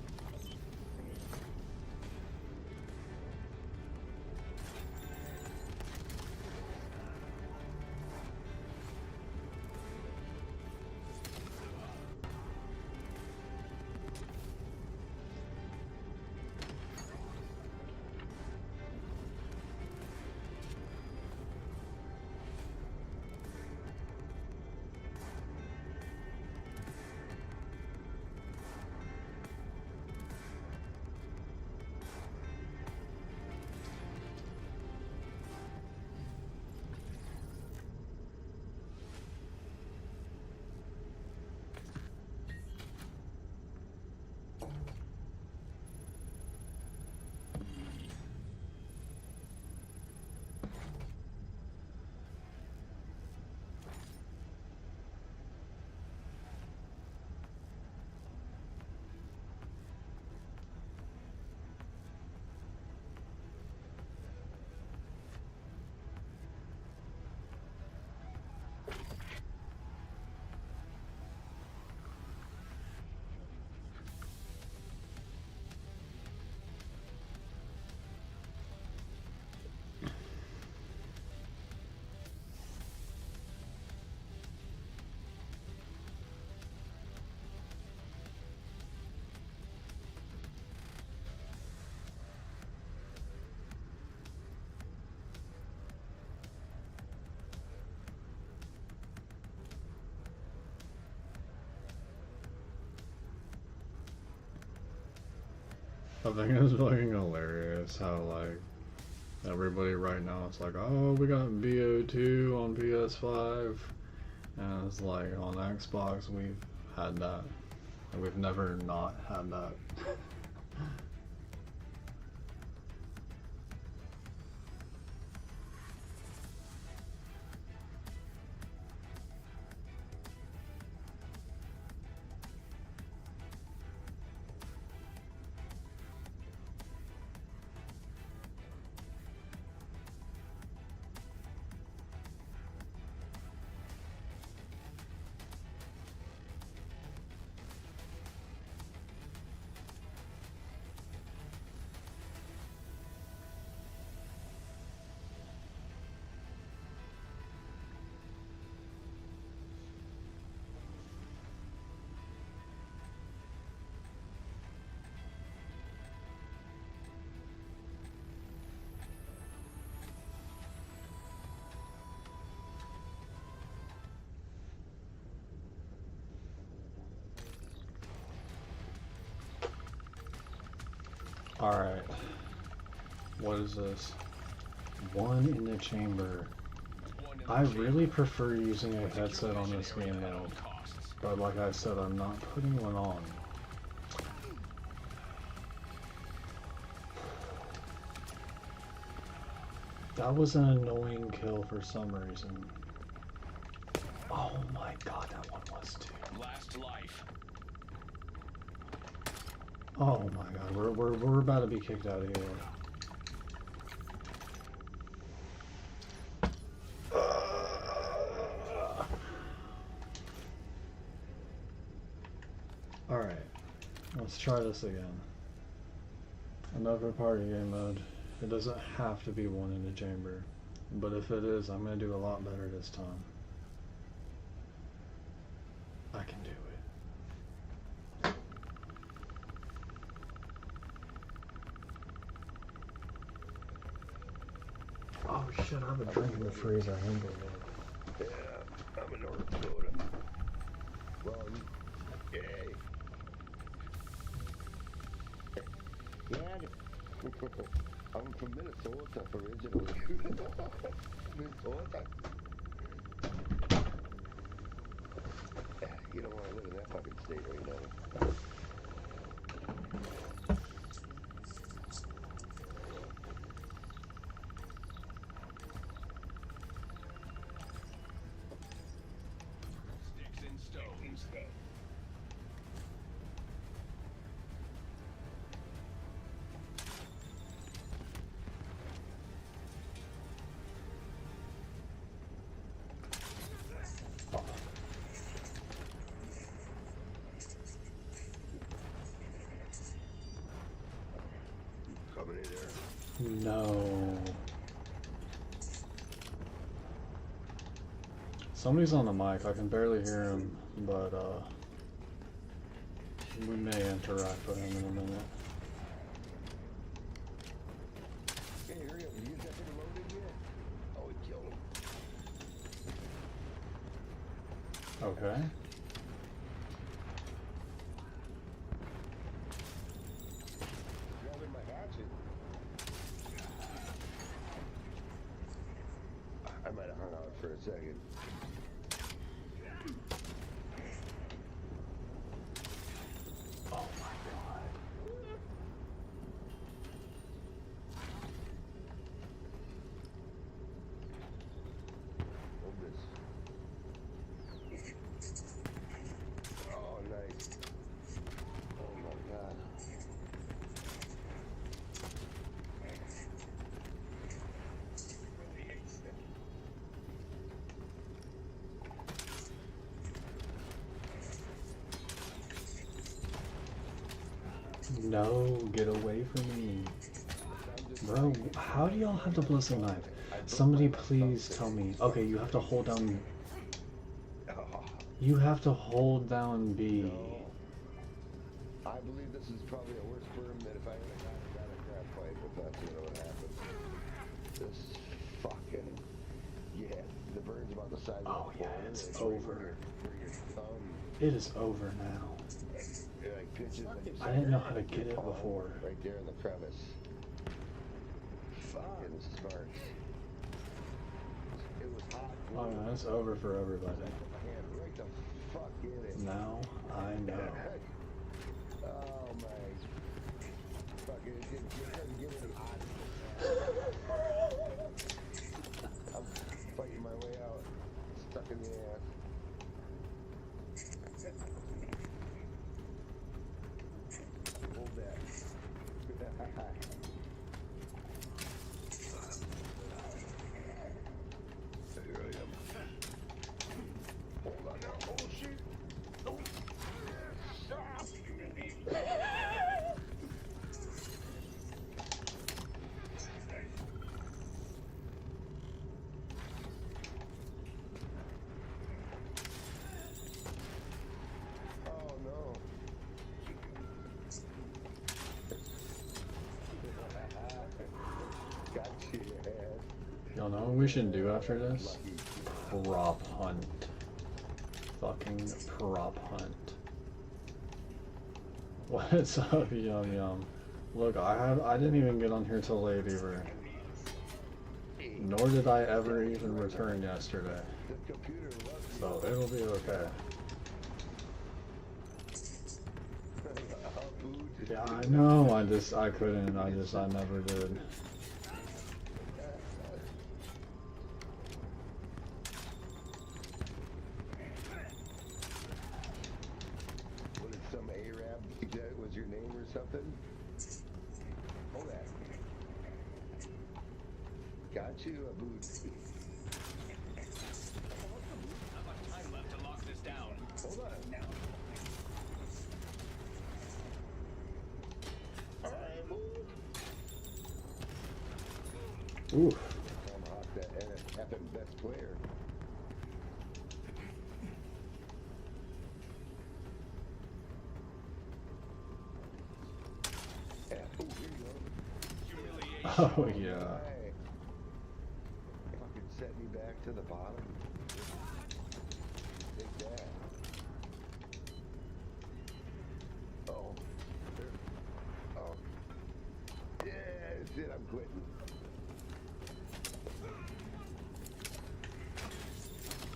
I think it's fucking hilarious how like everybody right now it's like, oh, we got BO2 on PS5, and it's like on Xbox we've had that. We've never not had that. Alright. What is this? One in the chamber. I really prefer using a headset on this game though. But like I said, I'm not putting one on. That was an annoying kill for some reason. Oh my god, that one was too. Last life. Oh my god, we're about to be kicked out of here. Alright, let's try this again. Another party game mode. It doesn't have to be one in the chamber, but if it is, I'm going to do a lot better this time. I can do it. Oh shit, I have a drink in the freezer. I remember that. Yeah, I'm in North Dakota. Well, yay. Yeah, I'm from Minnesota originally. Minnesota. You don't want to live in that fucking state right now. stuff. Coming in there. No. Somebody's on the mic. I can barely hear him, but we may interact with him in a minute. Hey, hurry up. Did you get that thing loaded yet? Oh, he killed him. Okay. Grabbing my hatchet. I might have hung out for a second. Oh my god. Hold this. Oh, nice. Oh my god. No, get away from me. Bro, how do y'all have the ballistic knife? Somebody please tell me. Okay, you have to hold down. You have to hold down B. No. I believe this is probably a worse burn than if I ever got a crap fight, if that's what happened. This fucking, yeah, the burn's about the size Oh of a yeah, bowl. it's It's over. where your thumb, It is over now. it like pinches and you I didn't know how to get it before. right there in the crevice. Fucking smarts. It was hot. Oh yeah, it's over for everybody. My hand right the fuck in it. Now I know. Oh my. Fucking, it doesn't get any hot. I'm fighting my way out. Stuck in the ass. Hold that. Here I am. Hold on now. Oh shit. Oh. Stop. Oh no. Got you, head. Y'all know what we should do after this? Prop hunt. Fucking prop hunt. What's up, Yum Yum? Look, I didn't even get on here till late either. Nor did I ever even return yesterday. The computer loves you. So it'll be okay. Yeah, I know, I couldn't, I never did. What did some Arab think that was your name or something? Hold that. Got you a boot. Not much time left to lock this down. Hold on. Alright, move. Oof. Tomahawk that effing best player. Yeah. Ooh, here you go. Humiliation. Oh yeah. Hey. Fucking set me back to the bottom. Take that. Oh. There. Oh. Yeah, that's it. I'm quitting.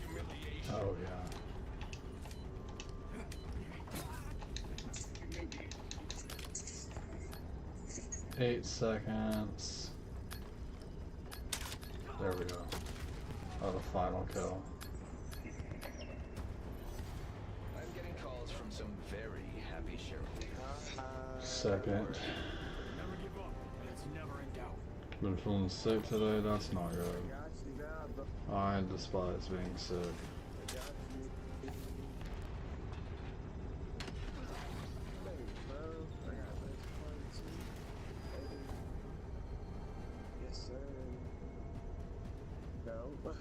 Humiliation. Oh yeah. 8 seconds. There we go. Oh, the final kill. I'm second. Never give up, and it's never in doubt. Been feeling sick today, that's not good. I despise being sick. Yes, sir. No.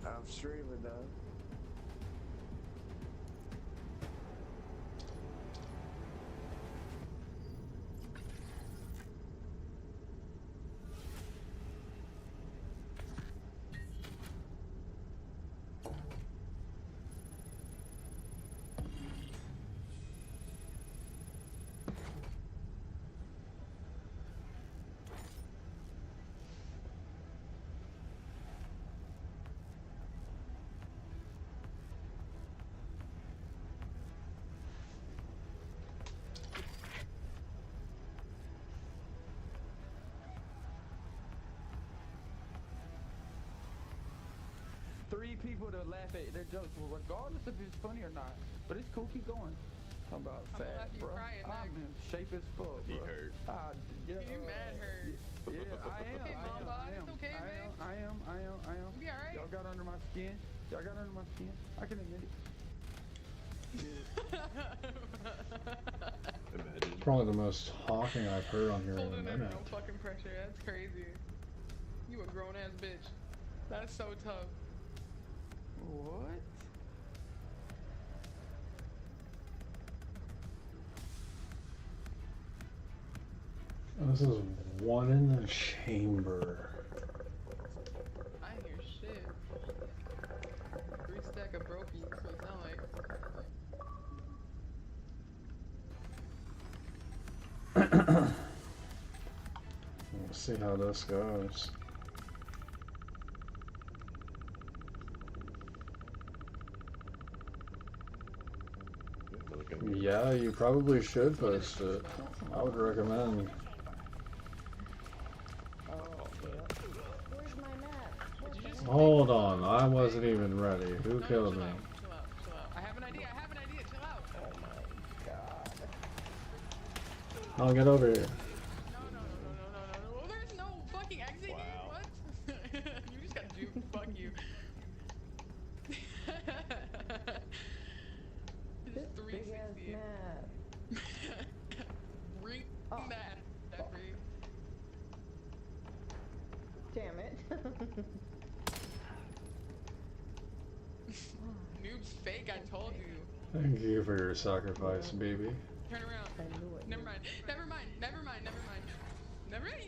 I'm streaming now. Three people to laugh at their jokes, regardless if it's funny or not. But it's cool, keep going. Talking about I'm gonna fat, let you bro. cry it I'm next. in shape as fuck, bro. He hurt. Yeah, You mad hurt. Yeah, I am. Okay, I Mom, am. Bob, I it's am. okay, I man. am. I am. I am. I am. You be alright? Y'all got under my skin. Y'all got under my skin. I can admit it. Imagine. It's probably the most talking I've heard on here in a Holding under minute. no fucking pressure. That's crazy. You a grown ass bitch. That's so tough. What? This is one in the chamber. I ain't hear shit. 3 stack of brokey, that's what it sound like. Let's see how this goes. Yeah, you probably should post it. I would recommend. Where's my map? Did you just Hold on, I wasn't even ready. Who No, killed chill me? out, chill out, chill out. I have an idea, chill out. I'll get over here. No. There's no fucking exit here. What? You just got duped. Fuck you. This Just big ass 360. map. Ring Oh. that, Jeffrey. Damn it. Noob's fake, I told you. Thank you for your sacrifice, baby. Turn around. I knew it. Never mind,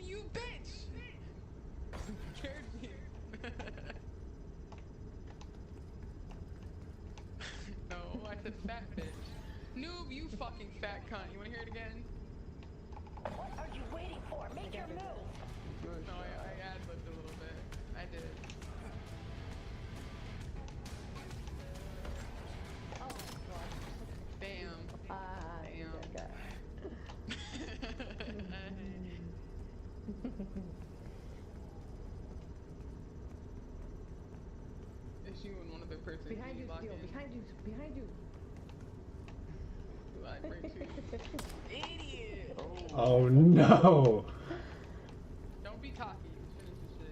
you bitch! Scared me. No, I said fat bitch. Noob, you fucking fat cunt. You wanna hear it again? What are you waiting for? Make your move! Good No, shot. I ad-libbed a little bit. I did. Oh, God. Bam. Ah, Damn. that guy. It's you and one other person. Behind you, lock Steel. in. Behind you. Behind you. Who I bring to. Idiot! Oh no! Don't be cocky. Finish the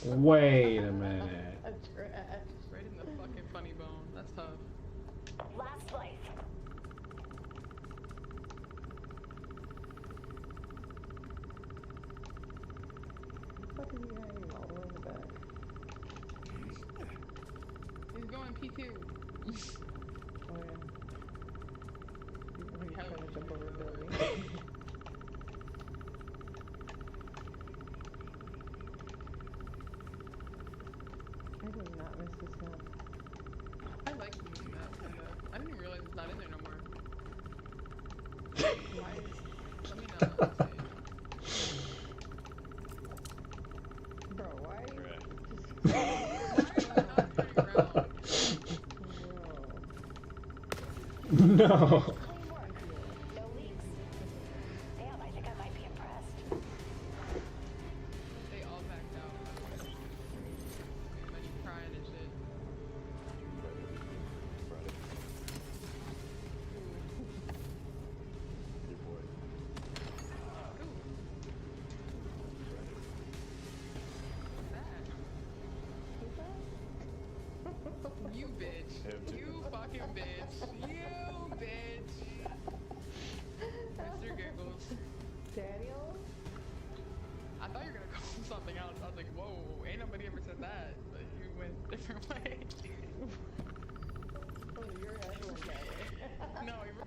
shit. Wait a minute. A trash. Right in the fucking funny bone. That's tough. Last life. What the fuck is he hiding all the way in the back? He's going P2. Oh, yeah. He's How- trying to jump over a building. I did not miss this map. I like this map. Kinda. I didn't even realize it's not in there no more. Why? Let me know. Let's see. Bro, why are you just... Why are you not turning around? Whoa. No. Clean work. No leaks. Damn, I think I might be impressed. They all backed out. Imagine crying and shit. bitch. You bitch. Mr. Giggles. Daniel? I thought you were gonna call him something else. I was like, whoa, ain't nobody ever said that. But you went a different way. Oh, your head went that way. No, you were.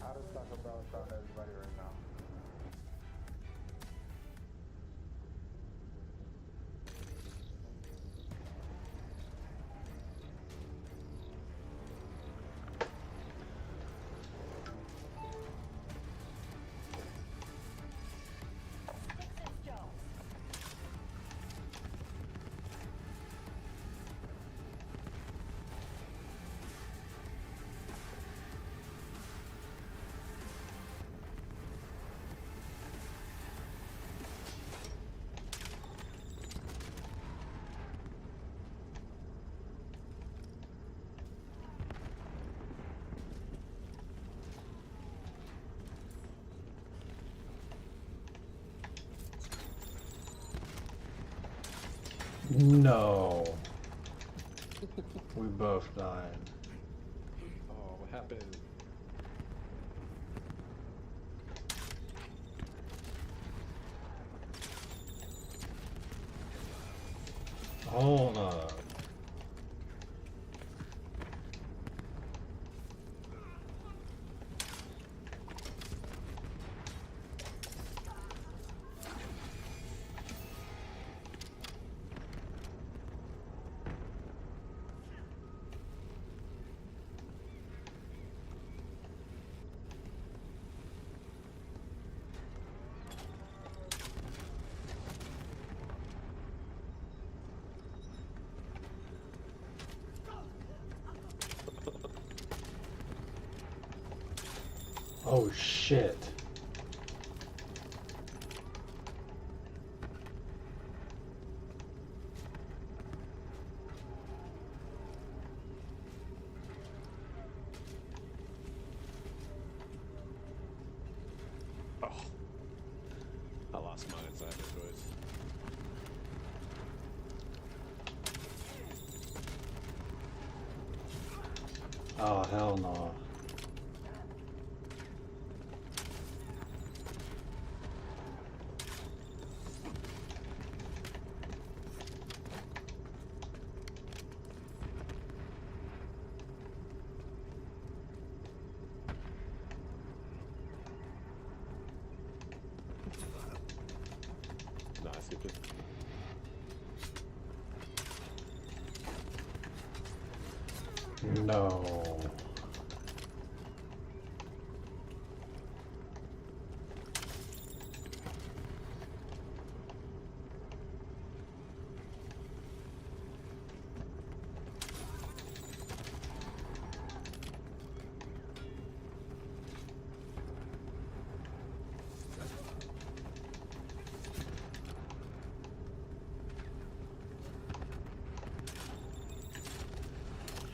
How does Taco Bell sound to everybody right now? Fix it, Jones. No. We both died. Oh, what happened? Hold up. Oh shit. Oh. I lost mine, so I had no choice. Oh hell no. Nah, I skipped it. No.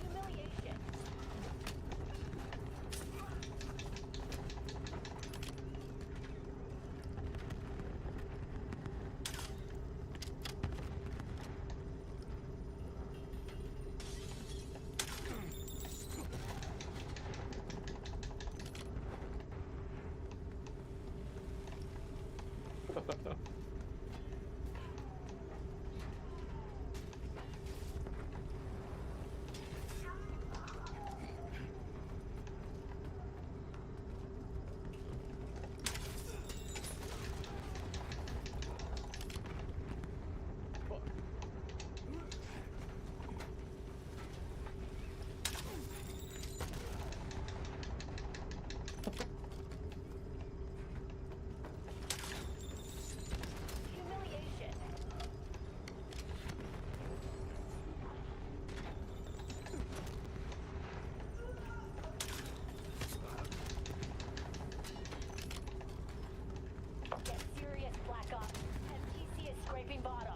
Humiliation. Humiliation. Get serious, Black Ops. FTC is scraping bottom.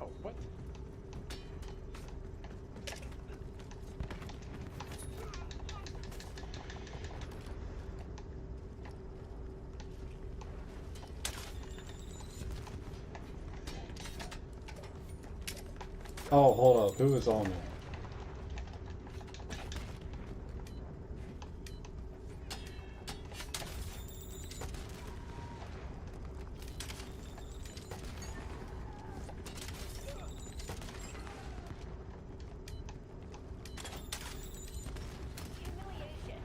Oh, what? Oh, hold up. Who was on me? Humiliation.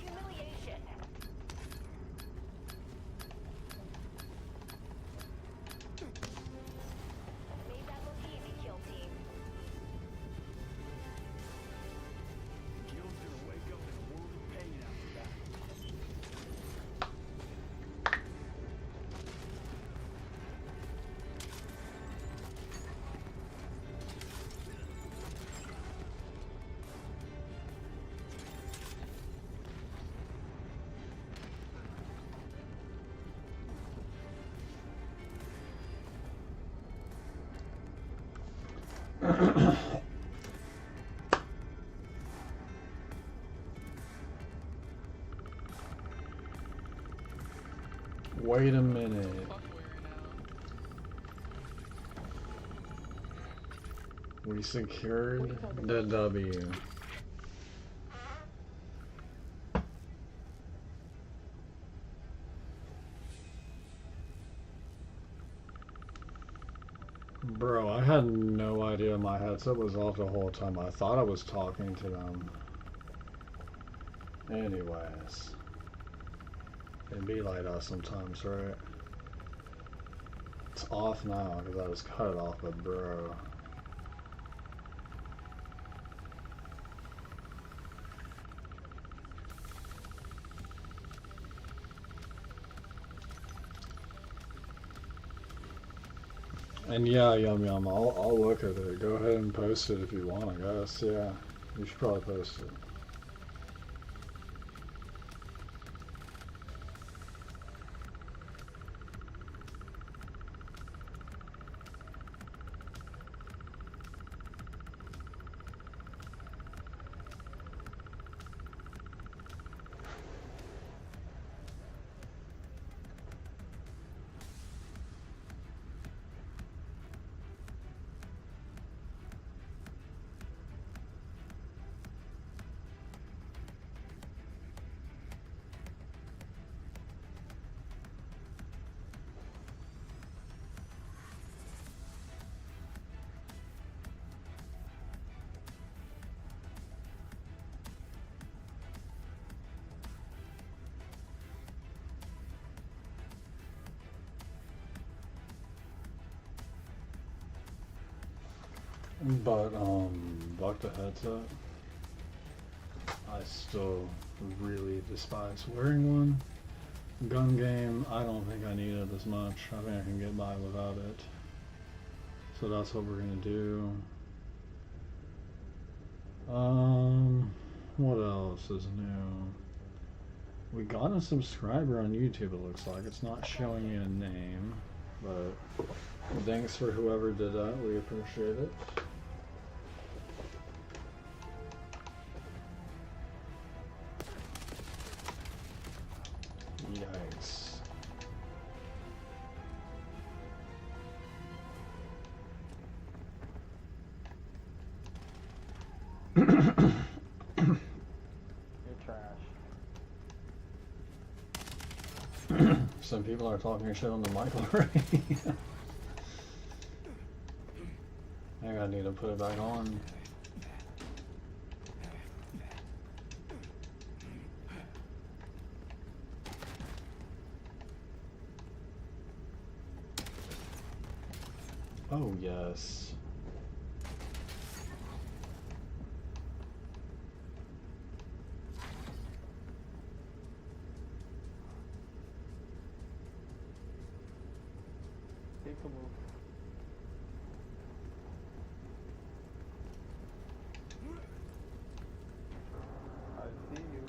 Humiliation. Made that look easy, kill team. Gil's gonna wake up in a world of pain after that. Wait a minute. Fuck wearing out. We secured the W. Bro, I had no idea my headset was off the whole time. I thought I was talking to them. Anyways. It'd be like that sometimes, right? It's off now because I just cut it off, but bro. And yeah, Yum Yum, I'll look at it. Go ahead and post it if you want, I guess. Yeah, you should probably post it. But, fuck the headset. I still really despise wearing one. Gun game, I don't think I need it as much. I think I can get by without it. So that's what we're gonna do. What else is new? We got a subscriber on YouTube, it looks like. It's not showing you a name, but thanks for whoever did that. We appreciate it. Yikes. Some people are talking shit on the mic already. I think I need to put it back on. Oh, yes. Capable. I see you.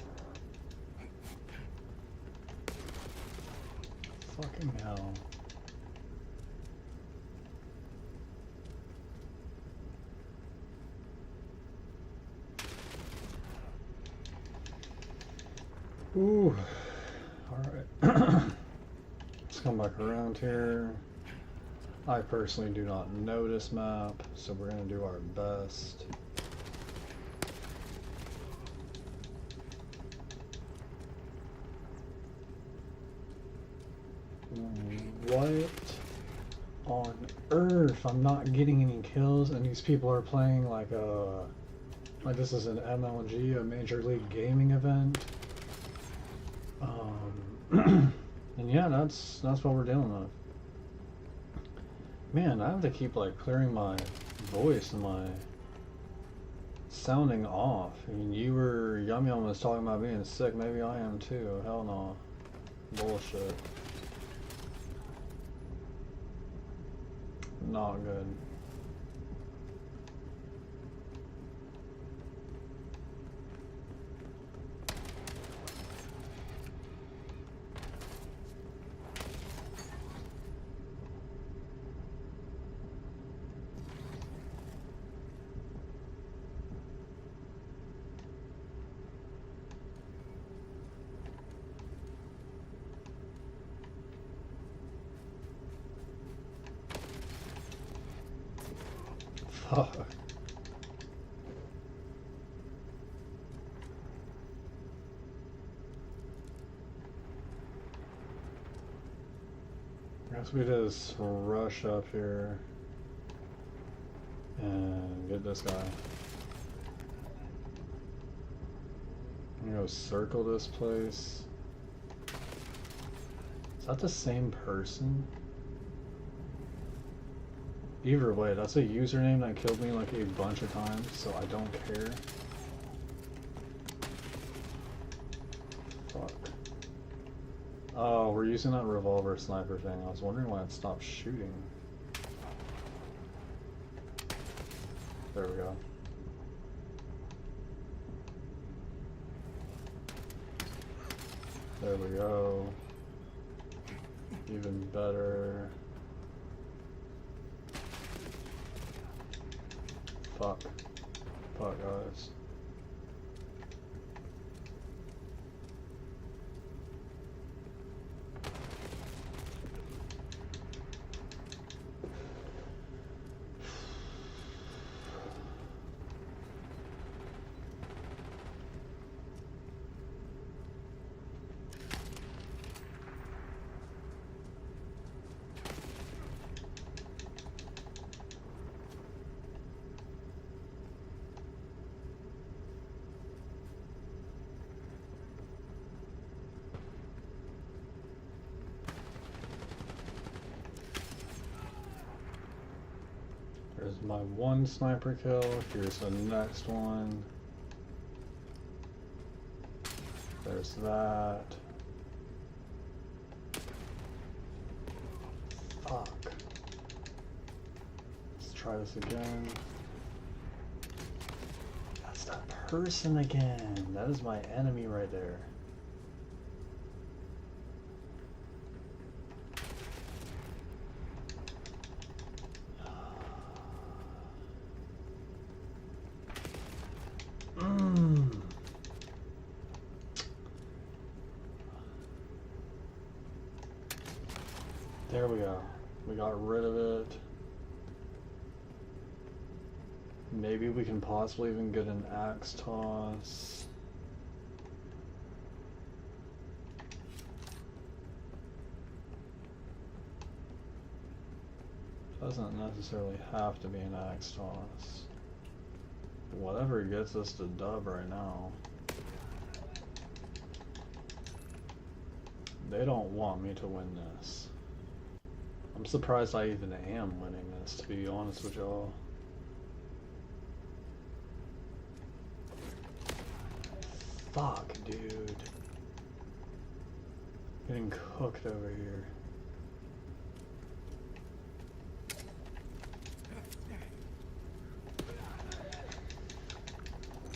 Fucking hell. Ooh. Alright. Let's come back around here. I personally do not know this map, so we're going to do our best. What on earth? I'm not getting any kills, and these people are playing like this is an MLG, a Major League Gaming event. And yeah, that's what we're dealing with. Man, I have to keep like clearing my voice and my sounding off. I mean, Yum Yum was talking about being sick. Maybe I am too. Hell no. Bullshit. Not good. Fuck. Guess we just rush up here and get this guy. I'm gonna go circle this place. Is that the same person? Either way, that's a username that killed me like a bunch of times, so I don't care. Fuck. Oh, we're using that revolver sniper thing. I was wondering why it stopped shooting. There we go. There we go. Even better. Fuck. Fuck, guys. There's my one sniper kill. Here's the next one. There's that. Fuck. Let's try this again. That's that person again. That is my enemy right there. There we go. We got rid of it. Maybe we can possibly even get an axe toss. Doesn't necessarily have to be an axe toss. Whatever gets us to dub right now. They don't want me to win this. I'm surprised I even am winning this, to be honest with y'all. Fuck, dude. Getting cooked over here.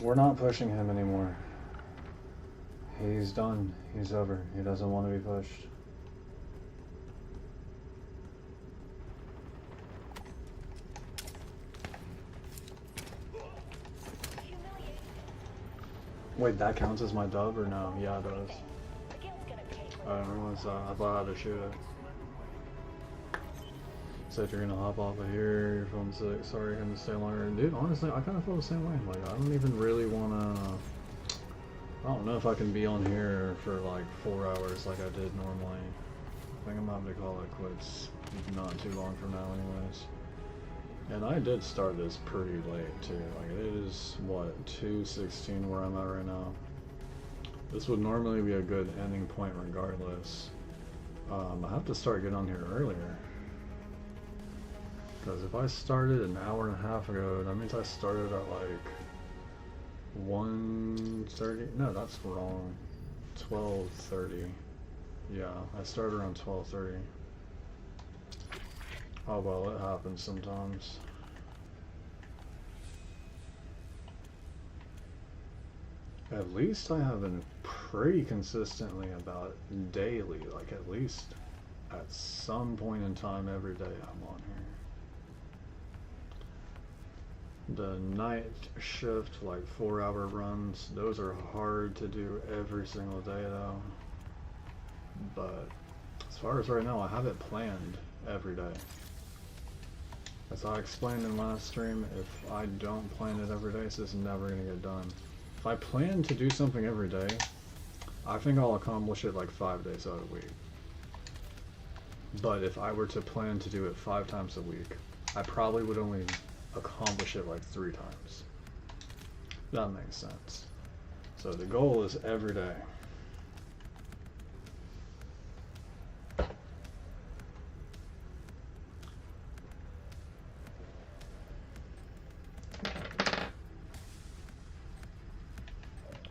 We're not pushing him anymore. He's done. He's over. He doesn't want to be pushed. Wait, that counts as my dub or no? Yeah, it does. I didn't realize that. I thought I had to shoot it. Said you're gonna hop off of here, you're feeling sick, sorry you couldn't stay longer. Dude, honestly, I kind of feel the same way. Like, I don't even really wanna... I don't know if I can be on here for like 4 hours like I did normally. I think I'm gonna have to call it quits not too long from now anyways. And I did start this pretty late too. Like, it is, what, 2:16 where I'm at right now. This would normally be a good ending point regardless. I have to start getting on here earlier. Because if I started an hour and a half ago, that means I started at like 1:30. No, that's wrong. 12:30. Yeah, I started around 12:30. Oh well, it happens sometimes. At least I have been pretty consistently about daily, like at least at some point in time every day I'm on here. The night shift, like 4-hour runs, those are hard to do every single day though. But as far as right now, I have it planned every day. As I explained in last stream, if I don't plan it every day, it's just never going to get done. If I plan to do something every day, I think I'll accomplish it like 5 days out of the week. But if I were to plan to do it 5 times a week, I probably would only accomplish it like 3 times. That makes sense. So the goal is every day.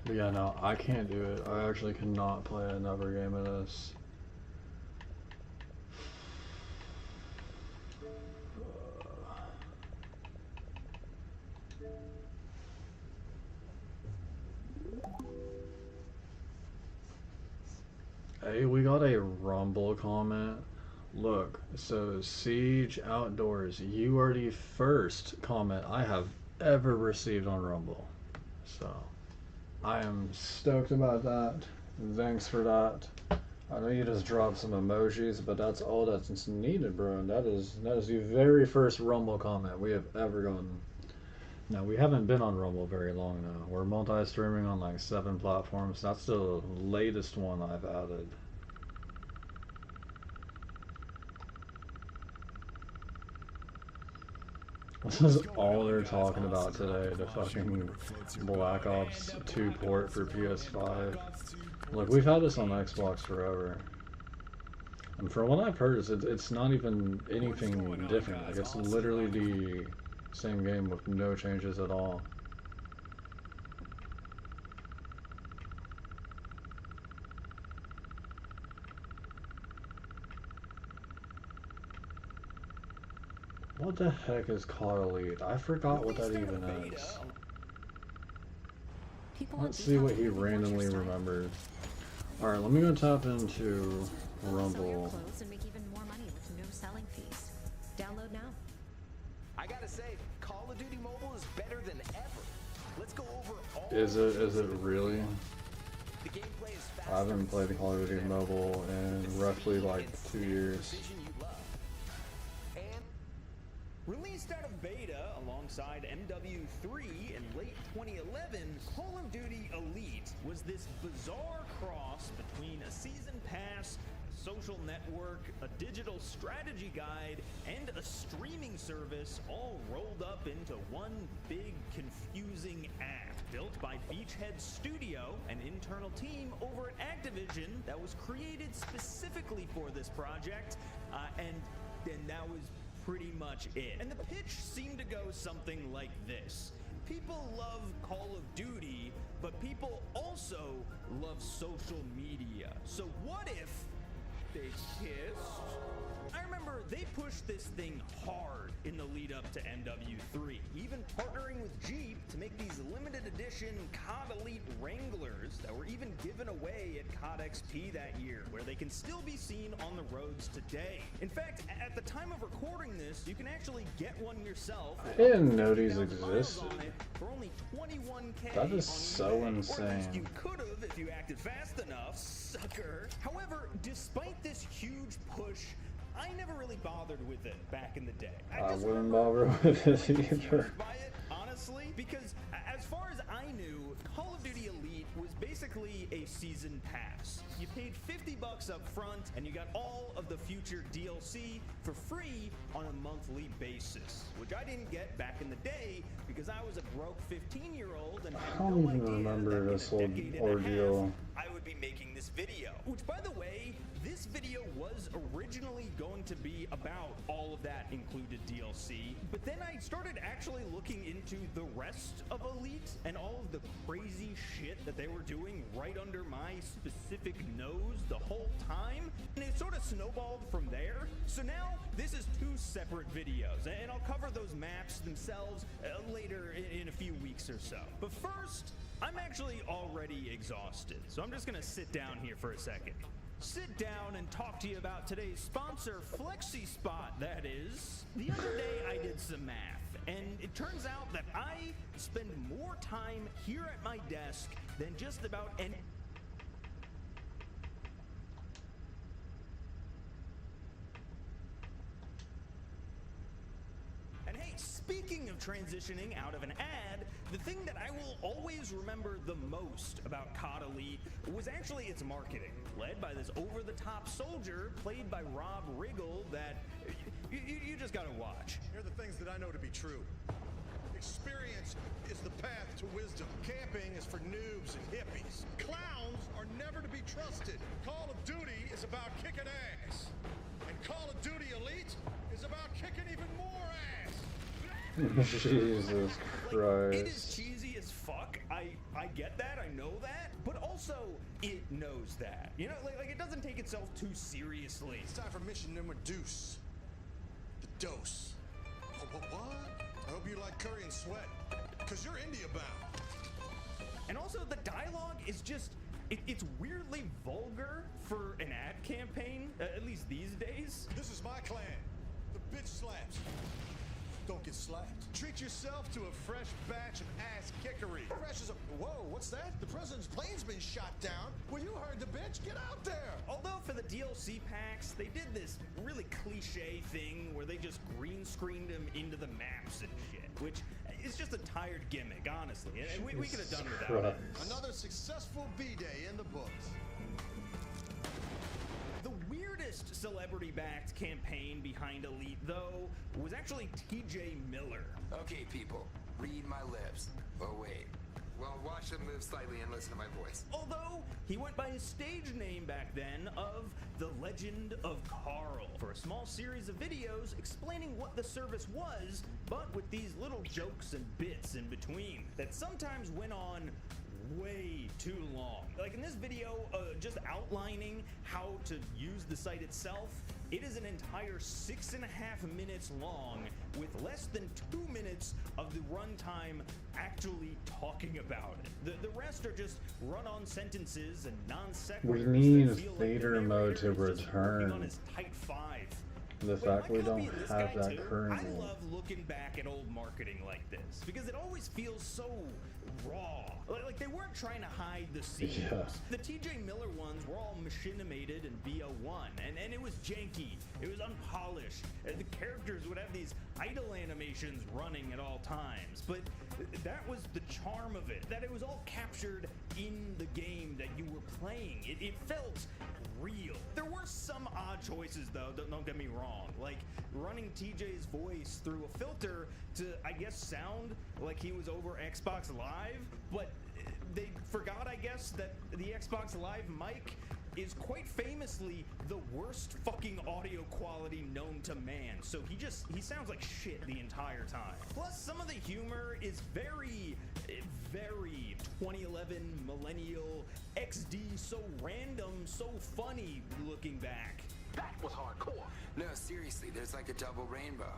But yeah, no, I can't do it. I actually cannot play another game of this. Hey, we got a Rumble comment. Look, so Siege Outdoors, you are the first comment I have ever received on Rumble. So, I am stoked about that. Thanks for that. I know you just dropped some emojis, but that's all that's needed, bro. That is the very first Rumble comment we have ever gotten. Now, we haven't been on Rumble very long now. We're multi-streaming on like 7 platforms. That's the latest one I've added. This is all they're talking about today, the fucking Black Ops 2 port for PS5. Look, we've had this on Xbox forever. And from what I've heard, it's not even anything different. Like, it's literally the same game with no changes at all. What the heck is Call Elite? I forgot what that even is. Let's see what he randomly remembered. Alright, let me go tap into Rumble. Download now. I gotta say, Call of Duty Mobile is better than ever. Let's go over all. Is it really? I haven't played Call of Duty Mobile in roughly like 2 years. Released out of beta alongside MW3 in late 2011, Call of Duty Elite was this bizarre cross between a season pass, social network, a digital strategy guide, and a streaming service all rolled up into one big confusing app built by Beachhead Studio, an internal team over at Activision that was created specifically for this project, and that was pretty much it. And the pitch seemed to go something like this. People love Call of Duty, but people also love social media. So what if they kissed? I remember they pushed this thing hard in the lead up to MW3, even partnering with Jeep to make these limited edition COD Elite Wranglers that were even given away at COD XP that year, where they can still be seen on the roads today. In fact, at the time of recording this, you can actually get one yourself. I didn't know these existed. For only $21K. That is so insane. Or at least you could have if you acted fast enough, sucker. However, despite this huge push, I never really bothered with it back in the day. I wouldn't bother with it either. By it, honestly, because as far as I knew, Call of Duty Elite was basically a season pass. You paid $50 up front, and you got all of the future DLC for free on a monthly basis, which I didn't get back in the day because I was a broke 15-year-old and had I don't no even idea remember that this in a whole decade and a ordeal. half, I would be making this video. Which, by the way, this video was originally going to be about all of that included DLC, but then I started actually looking into the rest of Elite and all of the crazy shit that they were doing right under my specific nose the whole time, and it sort of snowballed from there. So now this is two separate videos, and I'll cover those maps themselves later in a few weeks or so. But first, I'm actually already exhausted, so I'm just gonna sit down here for a second. Sit down and talk to you about today's sponsor, FlexiSpot, that is. The other day I did some math, and it turns out that I spend more time here at my desk than just about any... And hey, speaking of transitioning out of an ad, the thing that I will always remember the most about COD Elite was actually its marketing, led by this over-the-top soldier played by Rob Riggle that you just gotta watch. Here are the things that I know to be true. Experience is the path to wisdom. Camping is for noobs and hippies. Clowns are never to be trusted. Call of Duty is about kicking ass. And Call of Duty Elite is about kicking even more ass. Jesus Christ. It is cheesy as fuck. I get that, I know that, but also it knows that. You know, like it doesn't take itself too seriously. It's time for mission number deuce. The dose. Oh, what? I hope you like curry and sweat, because you're India bound. And also the dialogue is just, it's weirdly vulgar for an ad campaign, at least these days. This is my clan, the bitch slaps. Don't get slapped. Treat yourself to a fresh batch of ass kickery. Fresh as a... Whoa, what's that? The president's plane's been shot down. Well, you heard the bitch. Get out there. Although for the DLC packs, they did this really cliche thing where they just green screened him into the maps and shit, which is just a tired gimmick, honestly. And we could have done without it. Another successful B-Day in the books. The weirdest celebrity-backed campaign behind Elite, though, was actually TJ Miller. Okay, people, read my lips. Oh, wait. Well, watch them move slightly and listen to my voice. Although, he went by his stage name back then of The Legend of Carl for a small series of videos explaining what the service was, but with these little jokes and bits in between that sometimes went on way too long. Like in this video, just outlining how to use the site itself, it is an entire 6.5 minutes long with less than 2 minutes of the runtime actually talking about it. The rest are just run-on sentences and non-sequiturs. We need theater mode to return. On his tight 5. The fact we don't have that I currently. love looking back at old marketing like this because it always feels so raw. Like they weren't trying to hide the scenes. Yeah. The TJ Miller ones were all machinimated and VO1, and it was janky. It was unpolished. The characters would have these idle animations running at all times, but that was the charm of it, that it was all captured in the game that you were playing. It felt real. There were some odd choices though, don't get me wrong, like running TJ's voice through a filter to, I guess, sound like he was over Xbox Live, but they forgot, I guess, that the Xbox Live mic is quite famously the worst fucking audio quality known to man. So he sounds like shit the entire time. Plus, some of the humor is very 2011 millennial XD, so random, so funny looking back. That was hardcore. No, seriously, there's like a double rainbow.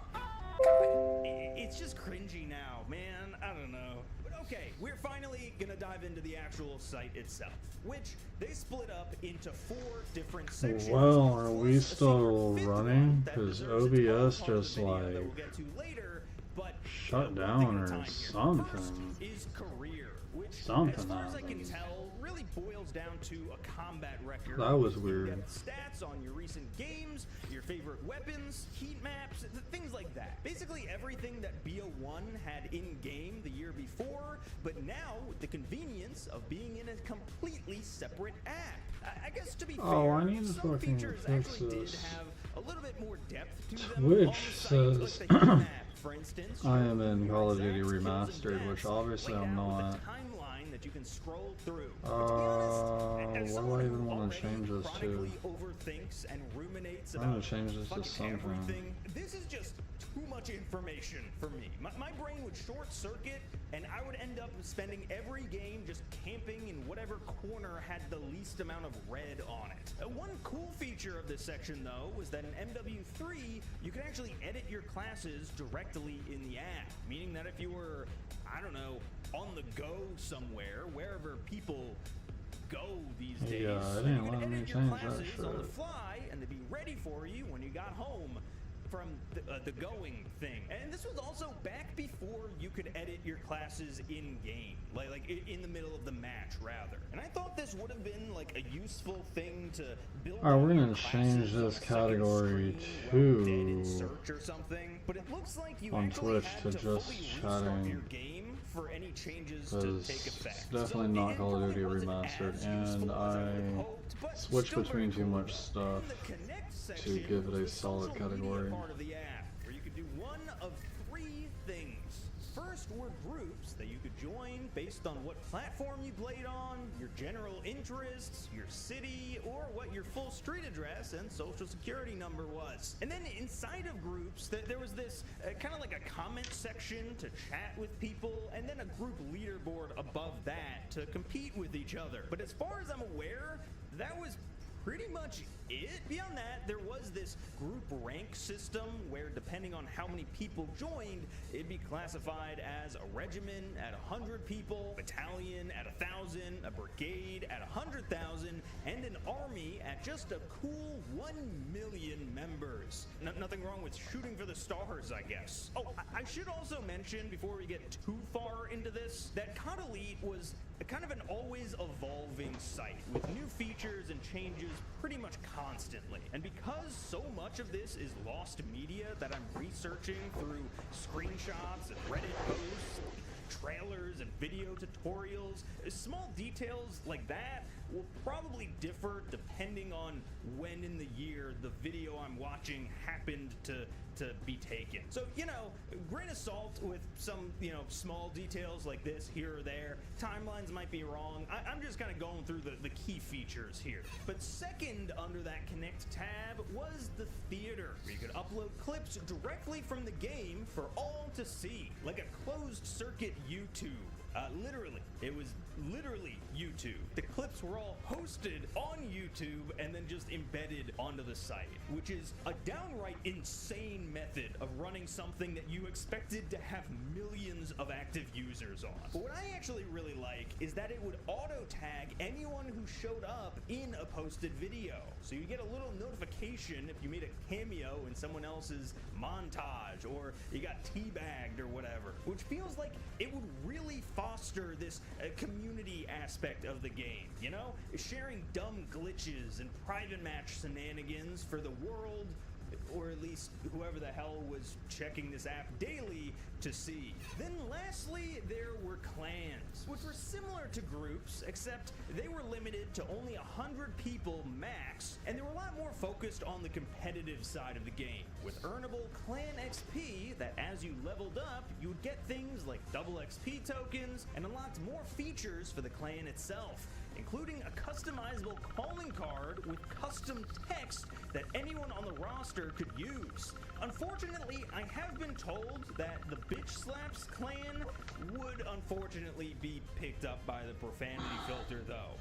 It's just cringy now, man. I don't know. But okay, we're finally gonna dive into the actual site itself, which they split up into 4 different sections. Well, are we plus a still secret fifth running? one that Because deserves its own OBS part of the just video that like we'll get to later, but shut one down thing at a or time here. something. First is career, which, Something as far as I can happened. tell, really boils down to a combat record. That was You weird. get stats on your recent games, your favorite weapons, heat maps, things like that. Basically everything that BO1 had in-game the year before, but now with the convenience of being in a completely separate app. I guess to be fair, I need to some fucking features fix actually did this. have a little bit more depth to them. Twitch on the site, like says the heat map, for instance. I am in Call of Duty Exact kills and Remastered, which deaths obviously laid I'm out with not. a timeline that you can scroll through. What As do someone I who even want already to change this to? chronically overthinks and ruminates I'm gonna about change this to fucking something. everything, this is just too much information for me. My brain would short circuit, and I would end up spending every game just camping in whatever corner had the least amount of red on it. One cool feature of this section, though, was that in MW3, you can actually edit your classes directly in the app, meaning that if you were, I don't know, on the go somewhere, wherever people go these days, Yeah, it you ain't could letting me edit your change that classes on the shit. fly, and they'd be ready for you when you got home from the going thing. And this was also back before you could edit your classes in game, like in the middle of the match rather. And I thought this would have been like a useful thing to build. Alright, we're out your gonna classes change on a this second category screen while dead in to search or something. But it looks like you on actually Twitch had to to just fully restart chatting, your game for any changes to because take effect. it's definitely So not it Call of probably Duty wasn't Remastered, as and useful as I I would've hoped, but switch still between very too cool. much stuff In the Connect to section give it was a the solid social media category. part of the app, where you could do one of 3 things. First were groups that you could join based on what platform you played on, your general interests, your city, or what your full street address and social security number was. And then inside of groups, there was this kind of like a comment section to chat with people, and then a group leaderboard above that to compete with each other. But as far as I'm aware, that was pretty much it. Beyond that, there was this group rank system where depending on how many people joined, it'd be classified as a regiment at 100 people, battalion at 1,000, a brigade at 100,000, and an army at just a cool 1 million members. Nothing wrong with shooting for the stars, I guess. Oh, I should also mention, before we get too far into this, that COD Elite was kind of an always evolving site with new features and changes pretty much constantly. And because so much of this is lost media that I'm researching through screenshots and Reddit posts, trailers and video tutorials, small details like that will probably differ depending on when in the year the video I'm watching happened to be taken. So, you know, grain of salt with some, you know, small details like this here or there. Timelines might be wrong. I'm just kind of going through the key features here. But second under that Connect tab was the theater, where you could upload clips directly from the game for all to see, like a closed circuit YouTube. Literally, it was literally YouTube. The clips were all hosted on YouTube and then just embedded onto the site, which is a downright insane method of running something that you expected to have millions of active users on. But what I actually really like is that it would auto-tag anyone who showed up in a posted video. So you get a little notification if you made a cameo in someone else's montage, or you got teabagged or whatever, which feels like it would really foster this community aspect of the game, you know? Sharing dumb glitches and private match shenanigans for the world, or at least whoever the hell was checking this app daily to see. Then lastly, there were clans, which were similar to groups, except they were limited to only 100 people max, and they were a lot more focused on the competitive side of the game, with earnable clan XP that as you leveled up, you would get things like double XP tokens and unlocked more features for the clan itself, including a customizable calling card with custom text that anyone on the roster could use. Unfortunately, I have been told that the Bitch Slaps clan would unfortunately be picked up by the profanity filter though,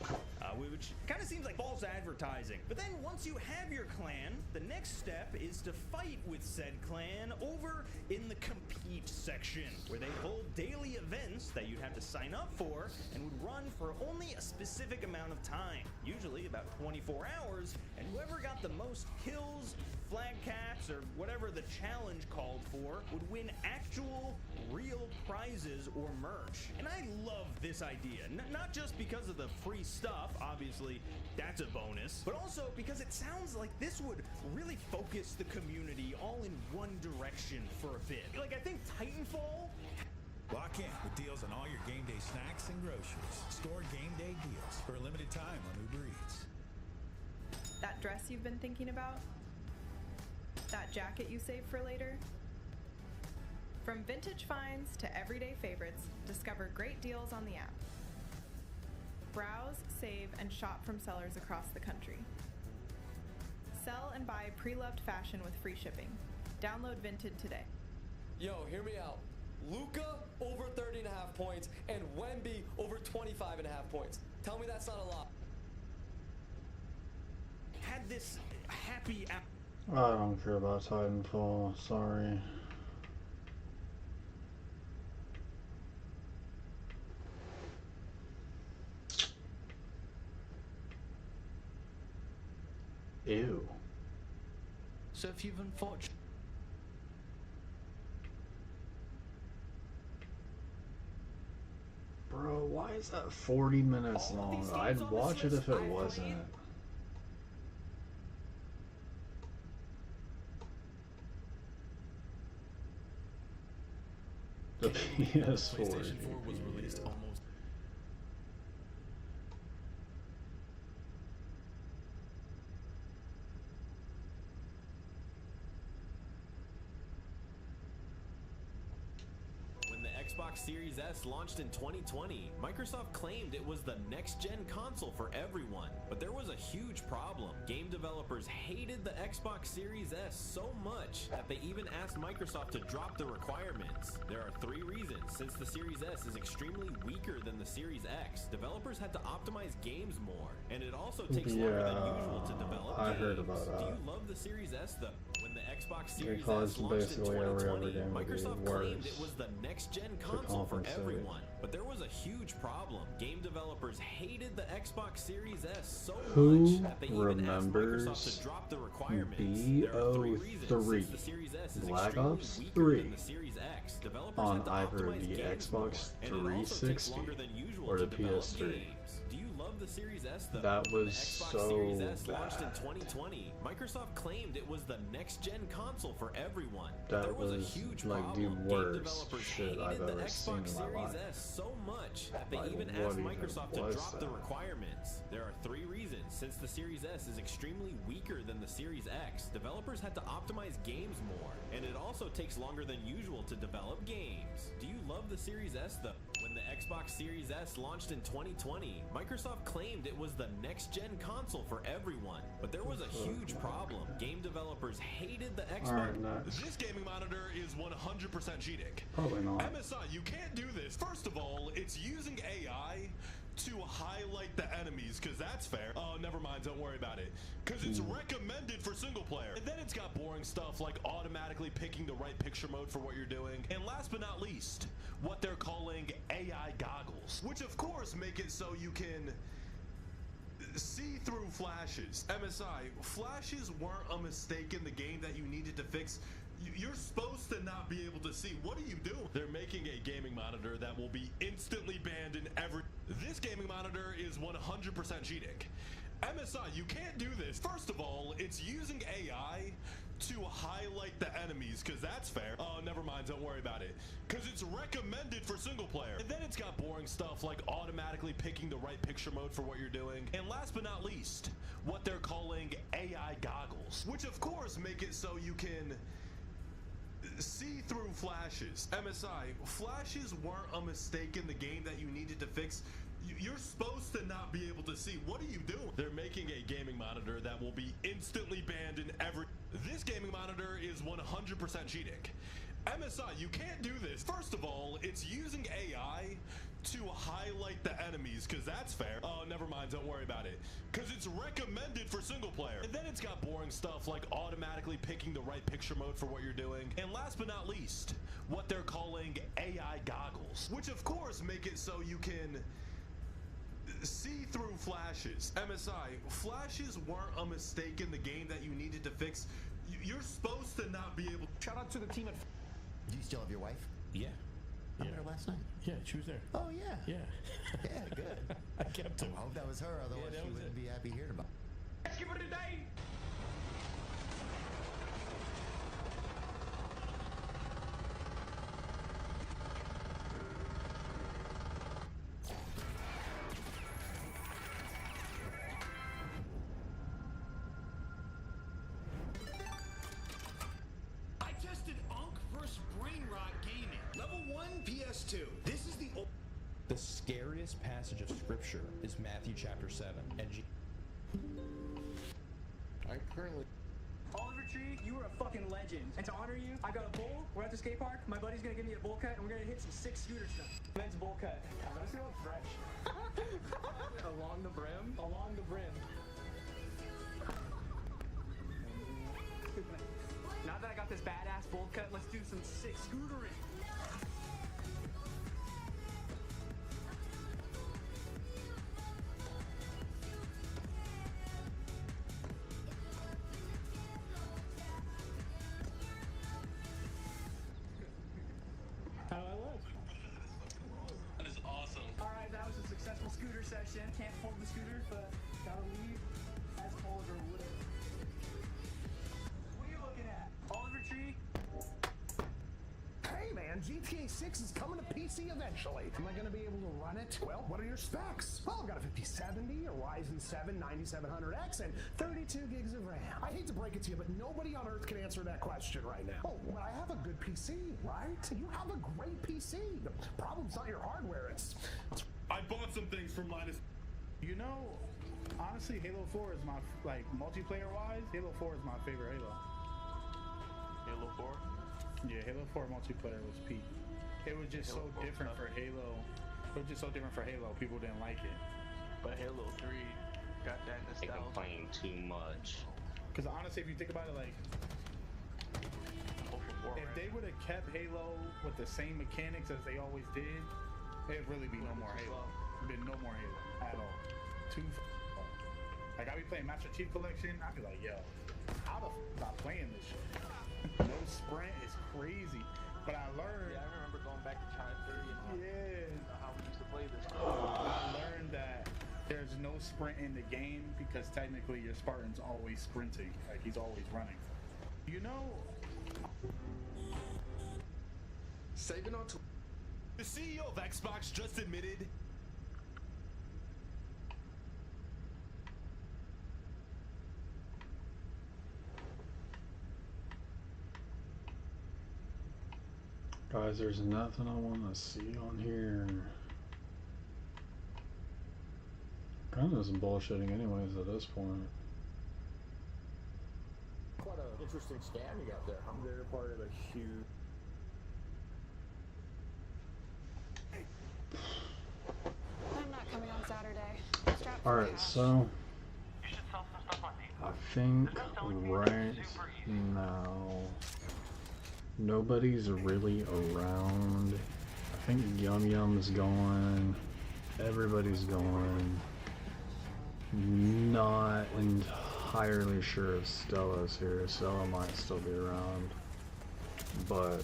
which kind of seems like false advertising. But then once you have your clan, the next step is to fight with said clan over in the compete section, where they hold daily events that you'd have to sign up for and would run for only a specific amount of time, usually about 24 hours, and whoever got the most kills, flag caps, or whatever the challenge called for would win actual real prizes or merch. And I love this idea, not just because of the free stuff, obviously that's a bonus, but also because it sounds like this would really focus the community all in one direction for a bit. Like, I think Titanfall. Lock in with deals on all your game day snacks and groceries. Store game day deals for a limited time on Uber Eats. That dress you've been thinking about? That jacket you saved for later? From vintage finds to everyday favorites, discover great deals on the app. Browse, save, and shop from sellers across the country. Sell and buy pre-loved fashion with free shipping. Download Vinted today. Yo, hear me out. Luka over 30.5 points and Wemby over 25.5 points. Tell me that's not a lot. Had this happy app. I don't care about Titanfall, sorry. Ew. So if you've unfortunately... Bro, why is that 40 minutes long? I'd watch it if it wasn't. The PS4. PlayStation 4 was released almost. Xbox Series S launched in 2020, Microsoft claimed it was the next-gen console for everyone. But there was a huge problem. Game developers hated the Xbox Series S so much that they even asked Microsoft to drop the requirements. There are 3 reasons. Since the Series S is extremely weaker than the Series X, developers had to optimize games more. And it also takes longer than usual to develop games. Heard about that. Do you love the Series S though? When the Xbox Series Because S launched in basically every 2020, game would be Microsoft claimed worse it was the next-gen to console for compensate. everyone. But there was a huge problem. Game developers hated the Xbox Series S so Who much that they even asked remembers Microsoft to drop the requirements. There are 3 reasons. BO3 Since the Series S is Black extremely Ops weaker 3 than the Series X, developers on had to either optimize the games Xbox more, and it also takes 360 longer than usual or to the develop PS3. games. Do you love the Series S though? That When was the Xbox so Series S launched in bad. 2020, Microsoft claimed it was the next-gen console for everyone. That There was a was huge like the problem. Game worst developers shit hated I've the ever seen Xbox in my Series life. S so much that they Like, even what asked even Microsoft to was drop the that? requirements. There are 3 reasons. Since the Series S is extremely weaker than the Series X, developers had to optimize games more, and it also takes longer than usual to develop games. Do you love the Series S though? When When the Xbox Series S launched in 2020, Microsoft claimed it was the next-gen console for everyone. But there was a huge problem. Game developers hated the Xbox. Alright, next. This gaming monitor is 100% cheating. Probably not. MSI, you can't do this. First of all, it's using AI to highlight the enemies, because that's fair. Oh, never mind, don't worry about it. Because it's recommended for single player. And then it's got boring stuff like automatically picking the right picture mode for what you're doing. And last but not least, what they're calling AI goggles, which of course make it so you can see through flashes. MSI, flashes weren't a mistake in the game that you needed to fix. You're supposed to not be able to see. What are you doing? They're making a gaming monitor that will be instantly banned in every... This gaming monitor is 100% cheating. MSI, you can't do this. First of all, it's using AI to highlight the enemies, because that's fair. Oh, never mind, don't worry about it. Because it's recommended for single player. And then it's got boring stuff like automatically picking the right picture mode for what you're doing. And last but not least, what they're calling AI goggles, which of course make it so you can see through flashes. MSI, flashes weren't a mistake in the game that you needed to fix. You're supposed to not be able to see. What are you doing? They're making a gaming monitor that will be instantly banned in every... This gaming monitor is 100% cheating. MSI, you can't do this. First of all, it's using AI to highlight the enemies, because that's fair. Oh, never mind, don't worry about it. Because it's recommended for single player. And then it's got boring stuff like automatically picking the right picture mode for what you're doing. And last but not least, what they're calling AI goggles, which of course make it so you can see through flashes. MSI, flashes weren't a mistake in the game that you needed to fix. You're supposed to not be able... Shout out to the team at... Do you still have your wife? Yeah. I met her last night. Yeah, she was there. Oh, yeah. Yeah. Yeah, good. I kept her. I hope that was her, otherwise she wouldn't be happy hearing about it. Let's give her today. I tested Unk vs. Brain Rot Gaming. Level 1 PS2. This is the... The scariest passage of scripture is Matthew chapter 7. And I currently... Oliver Tree, you were a fucking legend. And to honor you, I got a bowl. We're at the skate park. My buddy's gonna give me a bowl cut, and we're gonna hit some sick scooter stuff. Men's bowl cut. Let's go fresh. Along the brim? Along the brim. Now that I got this badass bowl cut, let's do some sick scootering. How do I look? That is awesome. Alright, that was a successful scooter session. Can't afford the scooter, but gotta leave as Oliver would have. What are you looking at? Oliver Tree? Hey man, GTA 6 is coming to PC eventually. Am I going to be able to run it? Well, what are your specs? Well, I've got a 5070, a Ryzen 7 9700X, and 32 gigs of RAM. I hate to break it to you, but nobody on Earth can answer that question right now. Oh, but I have a good PC, right? You have a great PC. The problem's not your hardware, it's... I bought some things from Linus. You know, honestly, Halo 4 is my, like, multiplayer-wise, Halo 4 is my favorite Halo. Halo 4? Yeah, Halo 4 multiplayer was peak. It was just so different for Halo. It was just so different for Halo. People didn't like it. But Halo 3 got that nostalgia. They complain too much. Because honestly, if you think about it, like, if they would have kept Halo with the same mechanics as they always did, it'd really be no more Halo. It'd be no more Halo at all. Like, I'd be playing Master Chief Collection, I'd be like, yo, how the f am I playing this shit? No sprint is crazy. But I learned... Yeah, I remember going back to China 3 and how we used to play this. I learned that there's no sprint in the game because technically your Spartan's always sprinting. Like, he's always running. You know... Saving on... The CEO of Xbox just admitted... Guys, there's nothing I want to see on here. kind of just bullshitting anyways at this point. Quite an interesting scam you got there. They're part of a huge. I'm not coming on Saturday. Alright, so I think right now nobody's really around. I think Yum Yum's going. Everybody's going. Not entirely sure if Stella's here. Stella might still be around. But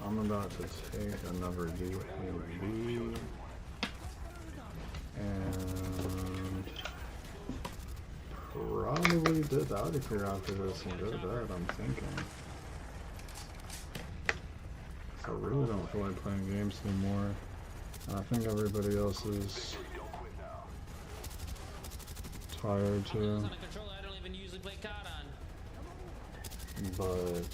I'm about to take another DPD. And probably dip out of here after this and go to bed, I'm thinking. I really don't feel like playing games anymore. And I think everybody else is tired too. But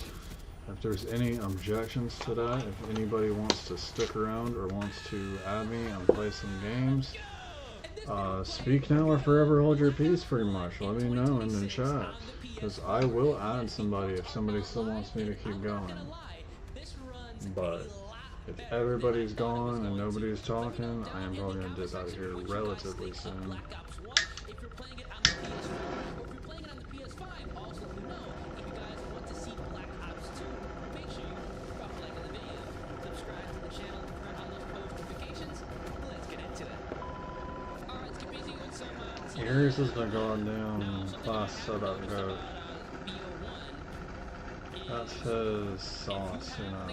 if there's any objections to that, if anybody wants to stick around or wants to add me and play some games, speak now or forever hold your peace pretty much. Let me know in the chat. Because I will add somebody if somebody still wants me to keep going. But if everybody's gone and nobody's talking, I am probably going to dip out of here relatively soon. Here's is the goddamn class setup go. That's his sauce, you know.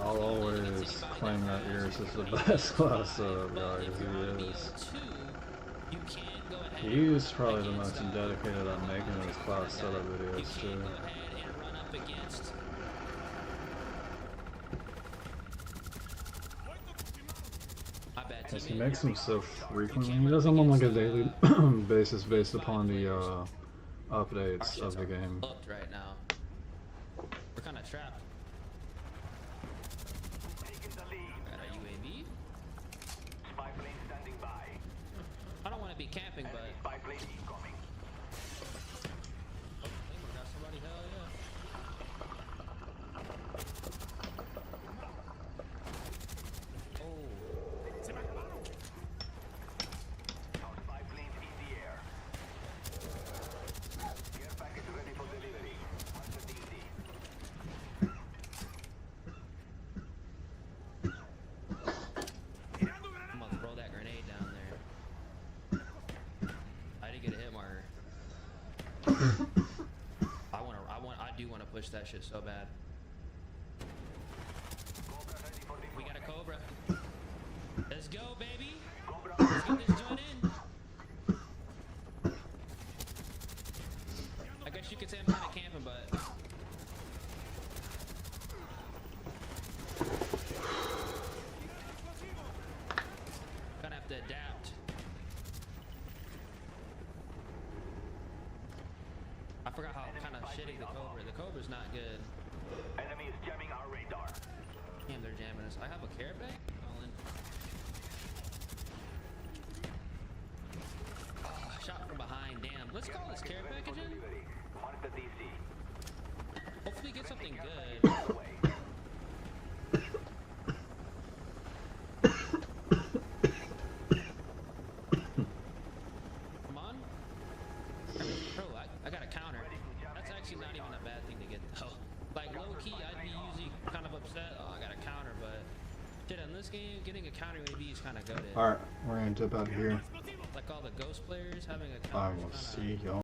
I'll always claim that Iris is the best class setup guy, because he is. He's probably the most dedicated at making his class setup videos too. Because he makes them so frequently. He does them on like a daily basis based upon the updates of the game. Right now. We're kind of trapped. Got a UAV. Spy plane standing by. I don't want to be camping, but spy plane incoming. Oh, got somebody, hell yeah. I do want to push that shit so bad. We got a Cobra. Let's go, baby. Let's get this joint in. I guess you could say I'm kind of camping, but gonna have to adapt. I forgot how kind of shitty the Cobra's not good. Enemy is jamming our radar. Damn, they're jamming us. I have a care bag? Oh, shot from behind. Damn. Let's call this care package in. Hopefully get something good. Come on. Bro, I got a counter. That's actually not even a bad thing to get though. Like low key, I'd be usually kind of upset. Oh, I got a counter, but shit, in this game, getting a counter maybe is kind of goated. Alright, we're gonna dip out of here. Like all the ghost players having a I counter. will see y'all.